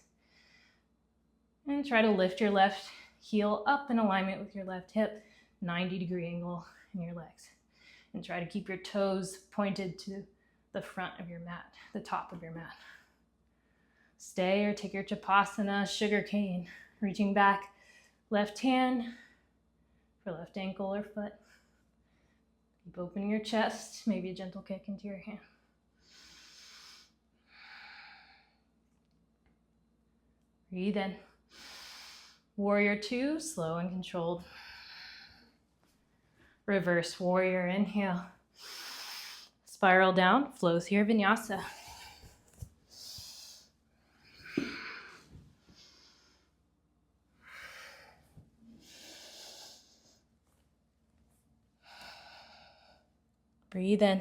And try to lift your left heel up in alignment with your left hip, 90-degree angle in your legs. And try to keep your toes pointed to the front of your mat, the top of your mat. Stay or take your Chapasana, sugar cane, reaching back, left hand for left ankle or foot. Keep opening your chest, maybe a gentle kick into your hand. Breathe in. Warrior 2, slow and controlled. Reverse warrior, inhale. Spiral down, flow through your vinyasa. Breathe in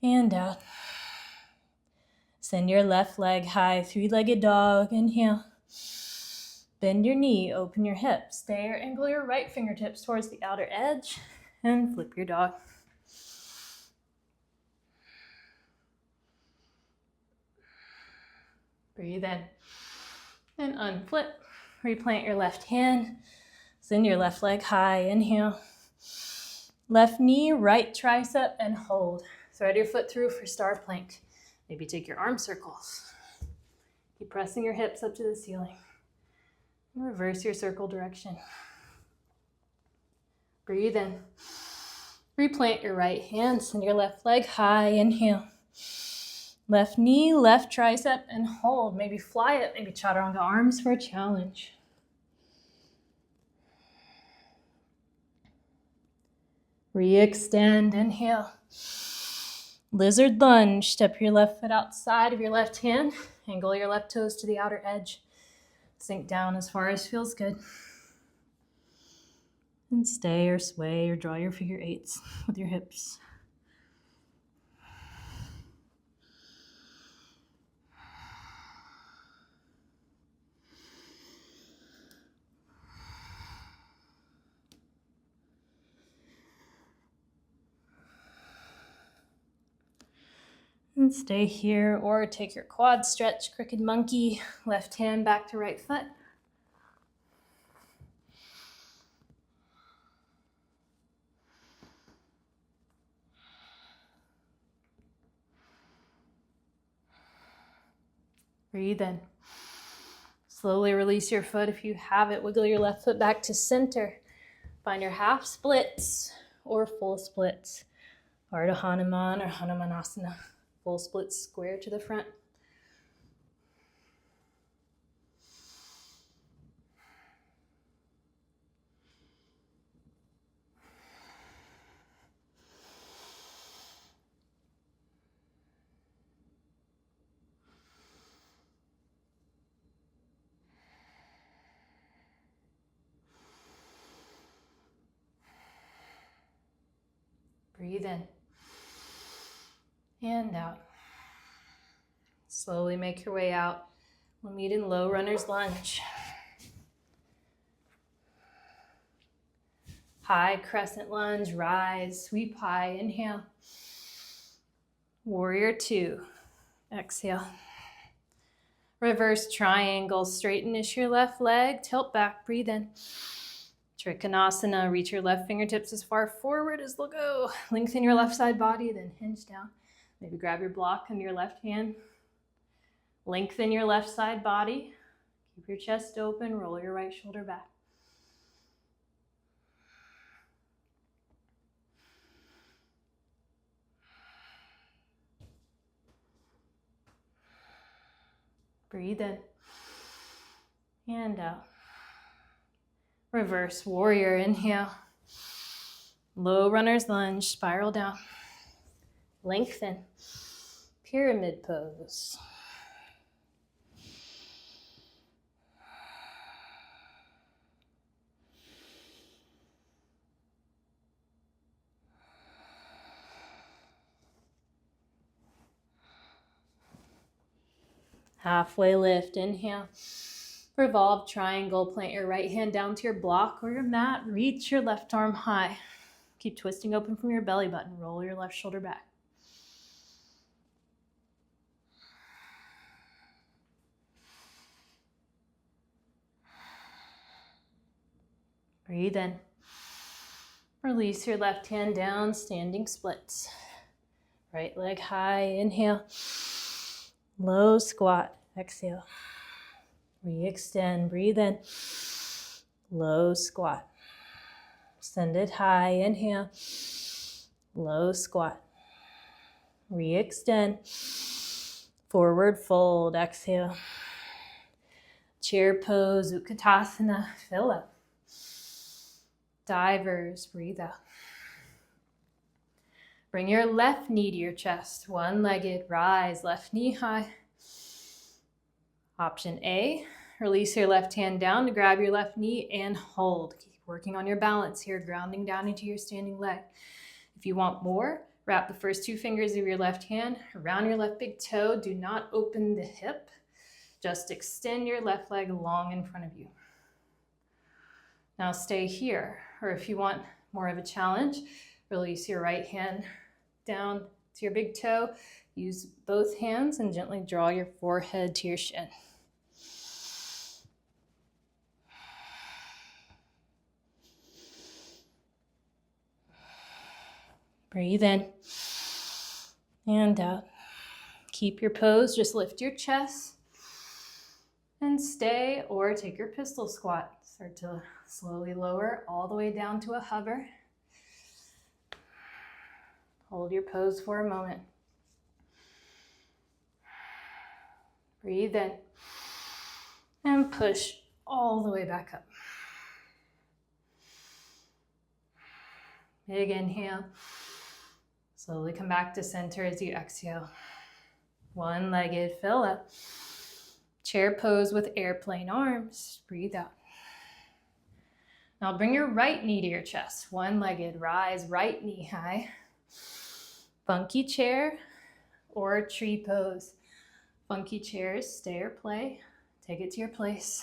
and out. Send your left leg high, three-legged dog. Inhale. Bend your knee, open your hips. Stay or angle your right fingertips towards the outer edge and flip your dog. Breathe in and unflip. Replant your left hand. Send your left leg high. Inhale. Left knee, right tricep, and hold. Thread your foot through for star plank. Maybe take your arm circles. Keep pressing your hips up to the ceiling. And reverse your circle direction. Breathe in. Replant your right hand. Send your left leg high. Inhale. Left knee, left tricep, and hold. Maybe fly it. Maybe chaturanga arms for a challenge. Re-extend. Inhale. Lizard lunge. Step your left foot outside of your left hand. Angle your left toes to the outer edge. Sink down as far as feels good. And stay or sway or draw your figure eights with your hips. And stay here, or take your quad stretch, crooked monkey, left hand back to right foot. Breathe in. Slowly release your foot if you have it. Wiggle your left foot back to center. Find your half splits or full splits. Ardha Hanuman or Hanumanasana. Full splits square to the front. Breathe in and out. Slowly make your way out. We'll meet in low runner's lunge. High crescent lunge, rise, sweep high, inhale. Warrior two, exhale. Reverse triangle, straightenish your left leg, tilt back, breathe in. Trikonasana, reach your left fingertips as far forward as they'll go. Lengthen your left side body, then hinge down. Maybe grab your block under your left hand. Lengthen your left side body. Keep your chest open, roll your right shoulder back. Breathe in and out. Reverse warrior, inhale. Low runner's lunge, spiral down. Lengthen. Pyramid pose. Halfway lift, inhale. Revolve triangle, plant your right hand down to your block or your mat. Reach your left arm high. Keep twisting open from your belly button. Roll your left shoulder back. Breathe in. Release your left hand down, standing splits. Right leg high, inhale. Low squat, exhale. Re-extend, breathe in. Low squat. Send it high, inhale. Low squat. Re-extend. Forward fold, exhale. Chair pose, Utkatasana, fill up. Divers, breathe out. Bring your left knee to your chest, one-legged, rise, left knee high. Option A, release your left hand down to grab your left knee and hold. Keep working on your balance here, grounding down into your standing leg. If you want more, Wrap the first two fingers of your left hand around your left big toe. Do not open the hip. Just extend your left leg long in front of you. Now stay here, or if you want more of a challenge, release your right hand down to your big toe. Use both hands and gently draw your forehead to your shin. Breathe in and out. Keep your pose, just lift your chest and stay, or take your pistol squat. Start to slowly lower all the way down to a hover. Hold your pose for a moment. Breathe in and push all the way back up. Big inhale. Slowly come back to center as you exhale. One-legged, fill up. Chair pose with airplane arms. Breathe out. Now bring your right knee to your chest. One-legged, rise, right knee high. Funky chair or tree pose. Funky chairs, stay or play. Take it to your place.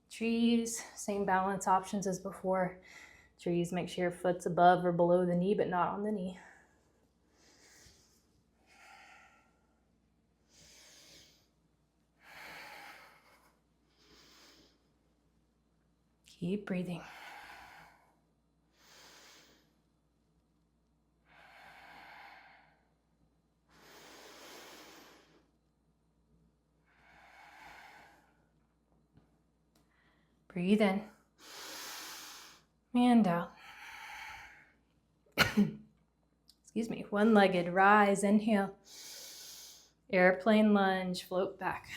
Trees, same balance options as before. Trees, make sure your foot's above or below the knee, but not on the knee. Keep breathing. Breathe in and out. Excuse me. One-legged, rise, inhale. Airplane lunge, float back.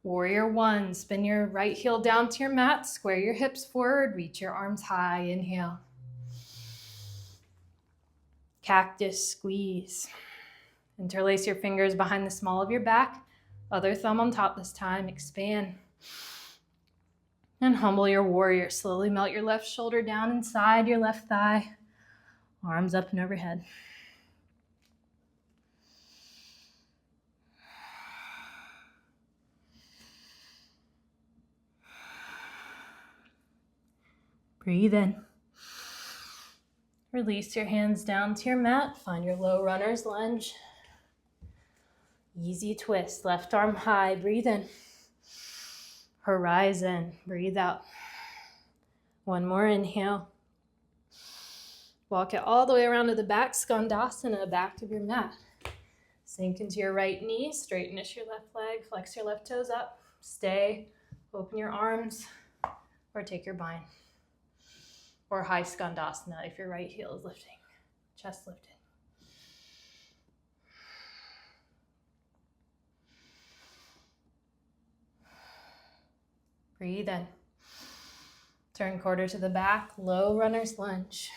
Warrior one, spin your right heel down to your mat, square your hips forward, reach your arms high, inhale. Cactus, squeeze. Interlace your fingers behind the small of your back, other thumb on top this time, expand. And humble your warrior, slowly melt your left shoulder down inside your left thigh, arms up and overhead. Breathe in. Release your hands down to your mat. Find your low runner's lunge. Easy twist. Left arm high. Breathe in. Horizon. Breathe out. One more inhale. Walk it all the way around to the back. Skandasana, back of your mat. Sink into your right knee. Straightness your left leg. Flex your left toes up. Stay. Open your arms. Or take your bind. Or high skandasana if your right heel is lifting. Chest lifted. Breathe in. Turn quarter to the back, low runner's lunge.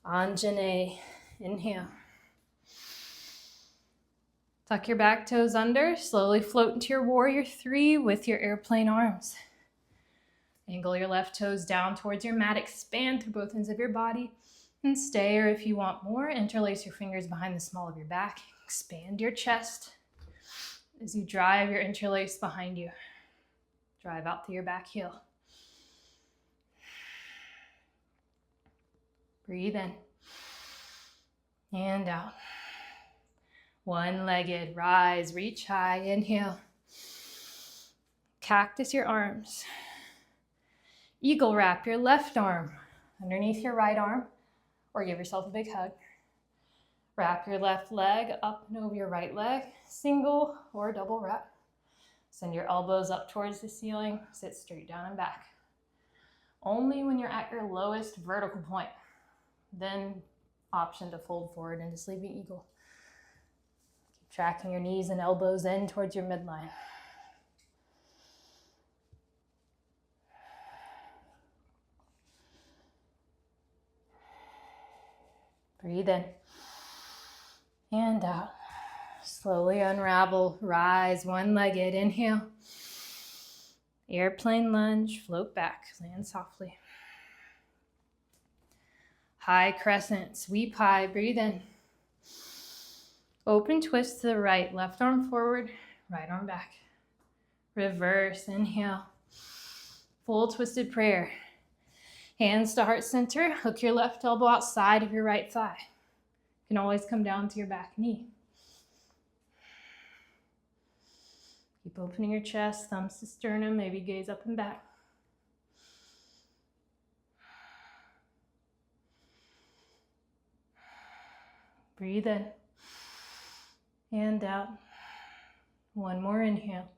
Anjane, inhale. Tuck your back toes under, slowly float into your warrior three with your airplane arms. Angle your left toes down towards your mat, expand through both ends of your body, and stay, or if you want more, interlace your fingers behind the small of your back. Expand your chest as you drive your interlace behind you. Drive out through your back heel. Breathe in and out. One-legged, rise, reach high, inhale. Cactus your arms. Eagle wrap your left arm underneath your right arm, or give yourself a big hug. Wrap your left leg up and over your right leg, single or double wrap. Send your elbows up towards the ceiling, sit straight down and back. Only when you're at your lowest vertical point, then option to fold forward into sleeping eagle. Keep tracking your knees and elbows in towards your midline. Breathe in and out. Slowly unravel, rise, one-legged, inhale. Airplane lunge, float back, land softly. High crescent, sweep high, breathe in. Open twist to the right, left arm forward, right arm back. Reverse, inhale. Full twisted prayer. Hands to heart center, hook your left elbow outside of your right thigh. You can always come down to your back knee. Keep opening your chest, thumbs to sternum, maybe gaze up and back. Breathe in and out. One more inhale.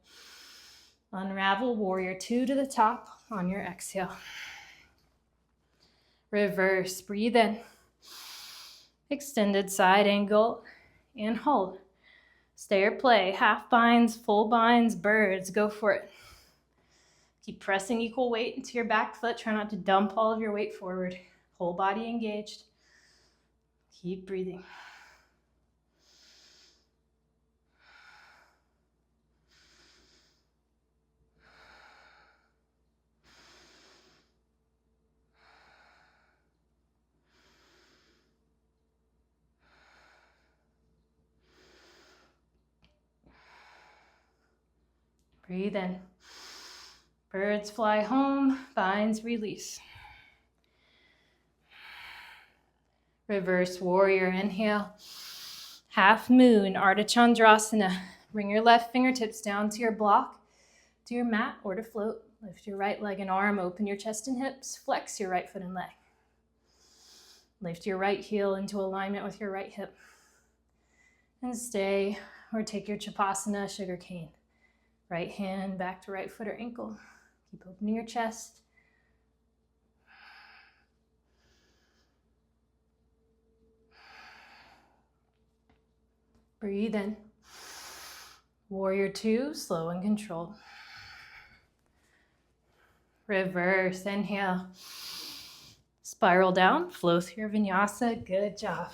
Unravel warrior two to the top on your exhale. Reverse, breathe in. Extended side angle and hold. Stay or play, half binds, full binds, birds, go for it. Keep pressing equal weight into your back foot. Try not to dump all of your weight forward. Whole body engaged. Keep breathing. Breathe in. Birds fly home, binds release. Reverse warrior, inhale. Half moon, Ardha Chandrasana. Bring your left fingertips down to your block, to your mat, or to float. Lift your right leg and arm, open your chest and hips, flex your right foot and leg. Lift your right heel into alignment with your right hip. And stay, or take your Chapasana, sugar cane. Right hand back to right foot or ankle. Keep opening your chest. Breathe in. Warrior two, slow and controlled. Reverse, inhale. Spiral down, flow through your vinyasa. Good job.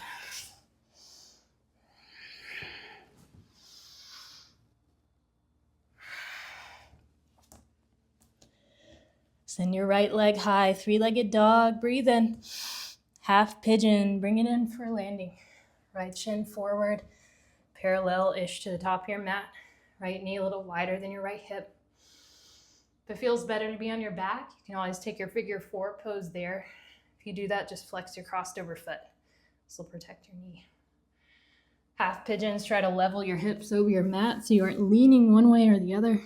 Send your right leg high, three-legged dog. Breathe in. Half pigeon, bring it in for landing. Right shin forward, parallel-ish to the top of your mat. Right knee a little wider than your right hip. If it feels better to be on your back, you can always take your figure four pose there. If you do that, just flex your crossed over foot. This will protect your knee. Half pigeons, try to level your hips over your mat so you aren't leaning one way or the other.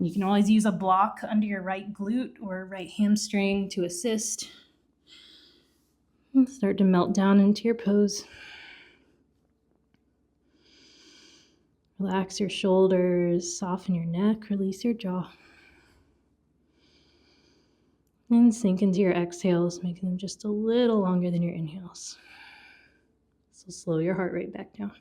You can always use a block under your right glute or right hamstring to assist. And start to melt down into your pose. Relax your shoulders, soften your neck, release your jaw. And sink into your exhales, making them just a little longer than your inhales. So slow your heart rate back down.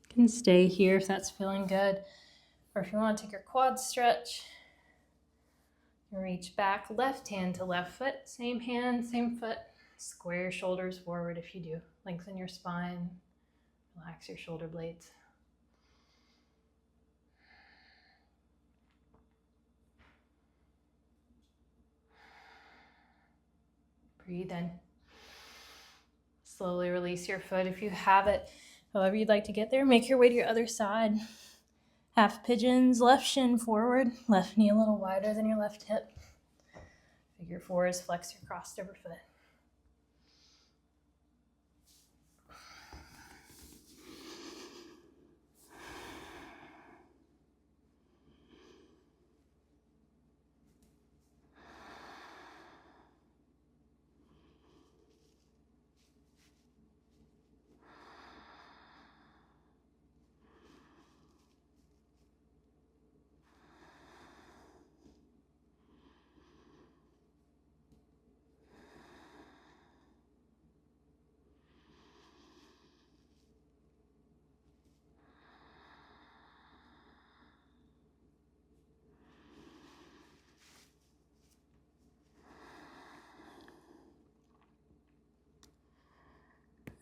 You can stay here if that's feeling good. Or if you want to take your quads stretch, you reach back, left hand to left foot, same hand, same foot. Square your shoulders forward if you do. Lengthen your spine, relax your shoulder blades. Breathe in. Slowly release your foot if you have it. However you'd like to get there, make your way to your other side. Half pigeons, left shin forward, left knee a little wider than your left hip. Figure four is flex your crossed over foot.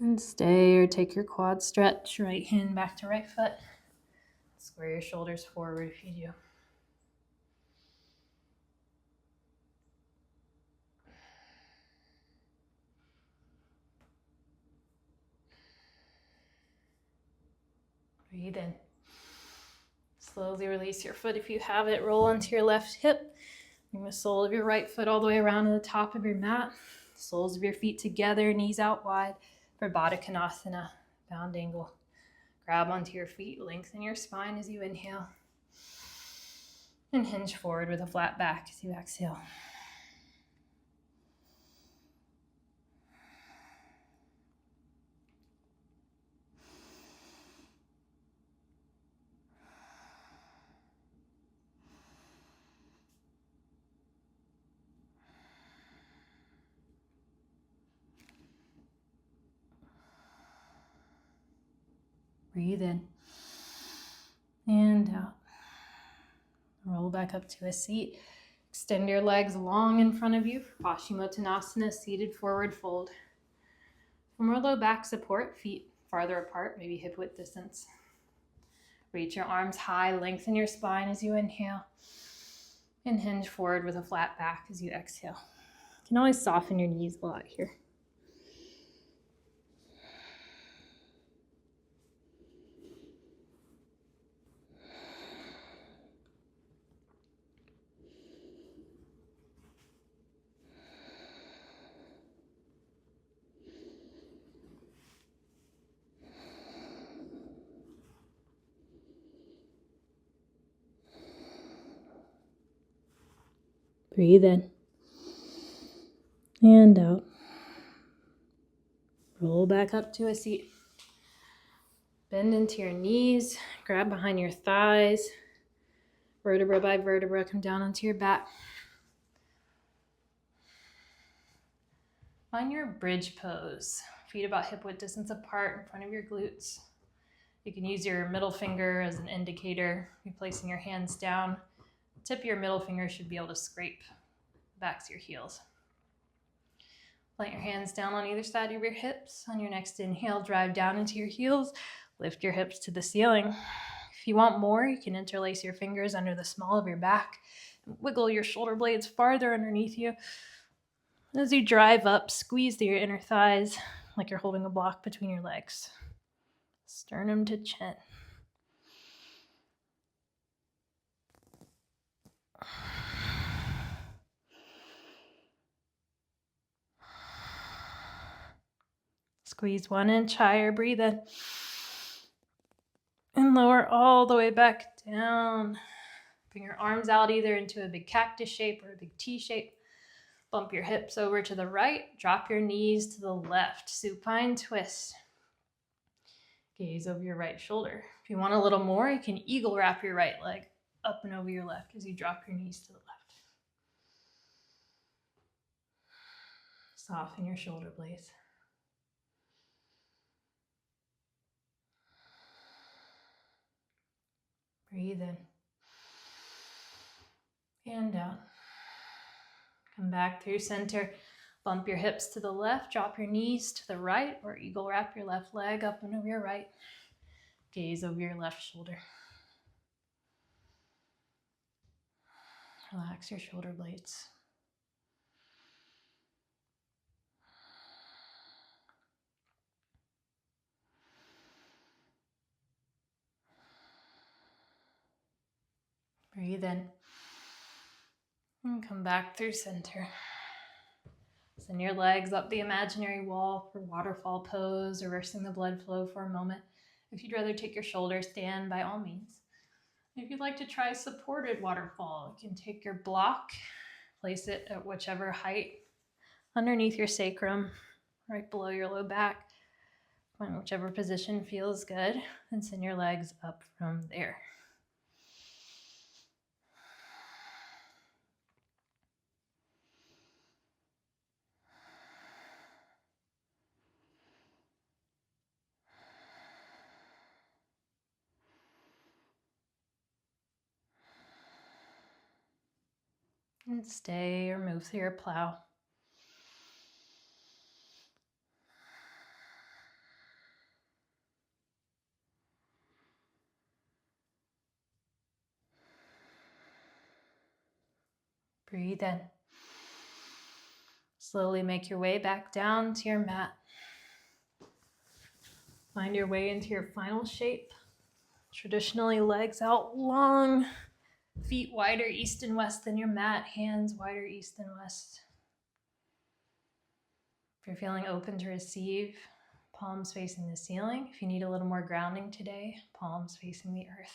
And stay or take your quad stretch, right hand back to right foot. Square your shoulders forward if you do. Breathe in. Slowly release your foot if you have it. Roll onto your left hip. Bring the sole of your right foot all the way around to the top of your mat. Soles of your feet together, knees out wide for Baddha Konasana, bound angle. Grab onto your feet, lengthen your spine as you inhale. And hinge forward with a flat back as you exhale. Breathe in and out. Roll back up to a seat. Extend your legs long in front of you for Paschimottanasana, seated forward fold. For more low back support, feet farther apart, maybe hip width distance. Reach your arms high, lengthen your spine as you inhale, and hinge forward with a flat back as you exhale. You can always soften your knees a lot here. Breathe in and out. Roll back up to a seat. Bend into your knees, grab behind your thighs, vertebra by vertebra, come down onto your back. Find your bridge pose, feet about hip width distance apart in front of your glutes. You can use your middle finger as an indicator. You're placing your hands down. The tip of your middle finger should be able to scrape the backs of your heels. Plant your hands down on either side of your hips. On your next inhale, drive down into your heels. Lift your hips to the ceiling. If you want more, you can interlace your fingers under the small of your back and wiggle your shoulder blades farther underneath you. As you drive up, squeeze through your inner thighs like you're holding a block between your legs. Sternum to chin. Squeeze 1 inch higher, breathe in. And lower all the way back down. Bring your arms out either into a big cactus shape or a big T shape. Bump your hips over to the right. Drop your knees to the left. Supine twist. Gaze over your right shoulder. If you want a little more, you can eagle wrap your right leg up and over your left as you drop your knees to the left. Soften your shoulder blades. Breathe in and out. Come back through center. Bump your hips to the left. Drop your knees to the right, or eagle wrap your left leg up and over your right. Gaze over your left shoulder. Relax your shoulder blades. Breathe in and come back through center. Send your legs up the imaginary wall for waterfall pose, reversing the blood flow for a moment. If you'd rather take your shoulders, stand by all means. If you'd like to try supported waterfall, you can take your block, place it at whichever height underneath your sacrum, right below your low back. Find whichever position feels good, and send your legs up from there. And stay or move through your plow. Breathe in. Slowly make your way back down to your mat. Find your way into your final shape. Traditionally, legs out long, feet wider east and west than your mat, hands wider east and west. If you're feeling open to receive, palms facing the ceiling. If you need a little more grounding today, palms facing the earth.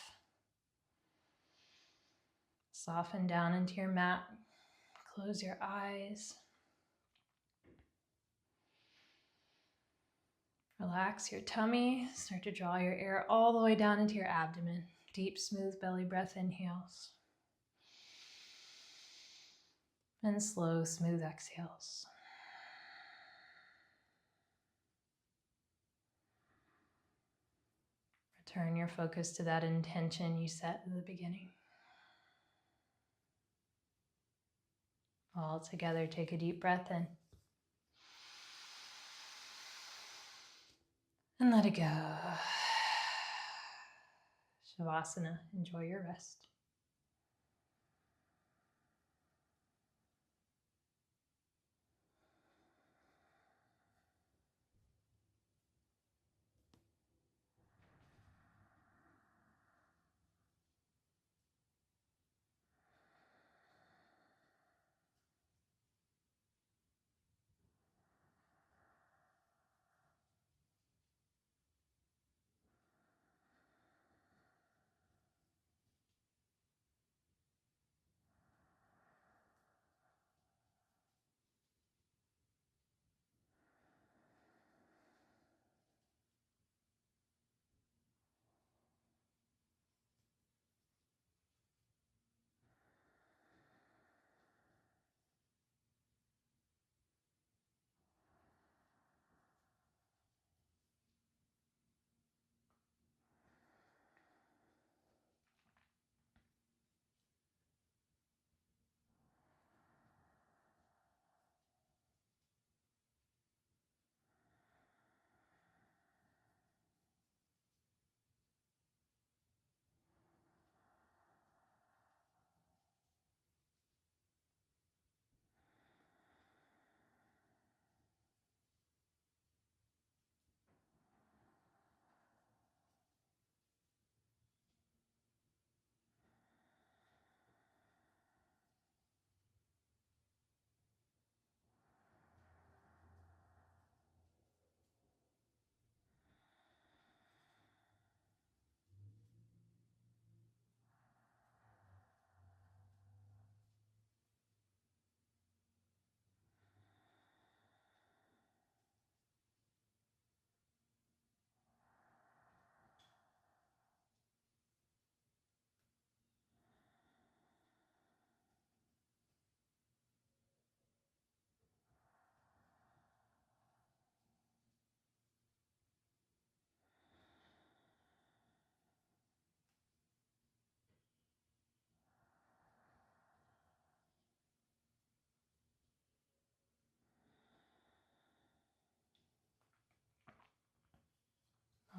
Soften down into your mat. Close your eyes. Relax your tummy. Start to draw your air all the way down into your abdomen. Deep, smooth belly breath inhales. And slow, smooth exhales. Return your focus to that intention you set at the beginning. All together, take a deep breath in. And let it go. Shavasana, enjoy your rest.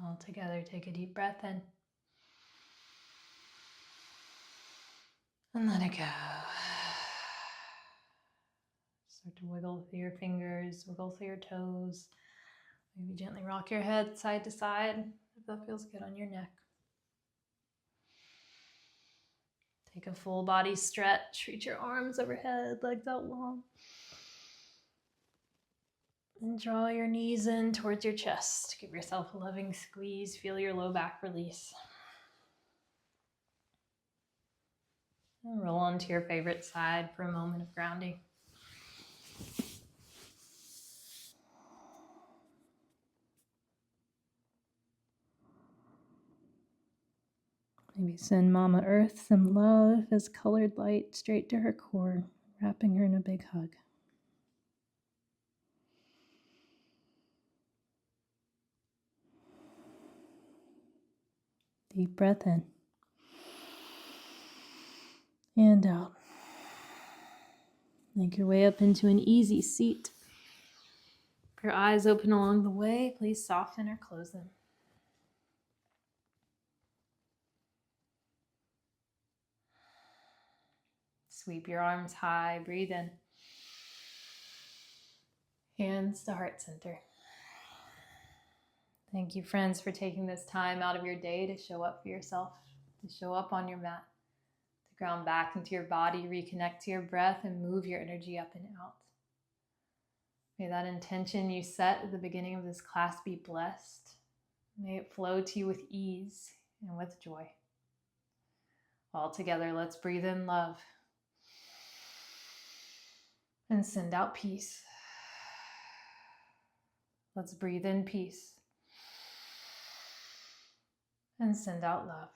All together, take a deep breath in. And let it go. Start to wiggle through your fingers, wiggle through your toes. Maybe gently rock your head side to side if that feels good on your neck. Take a full body stretch. Reach your arms overhead, legs out long. And draw your knees in towards your chest. Give yourself a loving squeeze. Feel your low back release. And roll onto your favorite side for a moment of grounding. Maybe send Mama Earth some love as colored light straight to her core, wrapping her in a big hug. Deep breath in and out. Make your way up into an easy seat. If your eyes open along the way, please soften or close them. Sweep your arms high. Breathe in. Hands to heart center. Thank you, friends, for taking this time out of your day to show up for yourself, to show up on your mat, to ground back into your body, reconnect to your breath, and move your energy up and out. May that intention you set at the beginning of this class be blessed. May it flow to you with ease and with joy. All together, let's breathe in love and send out peace. Let's breathe in peace and send out love.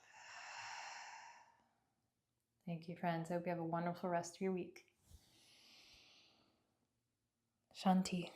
Thank you, friends. I hope you have a wonderful rest of your week. Shanti.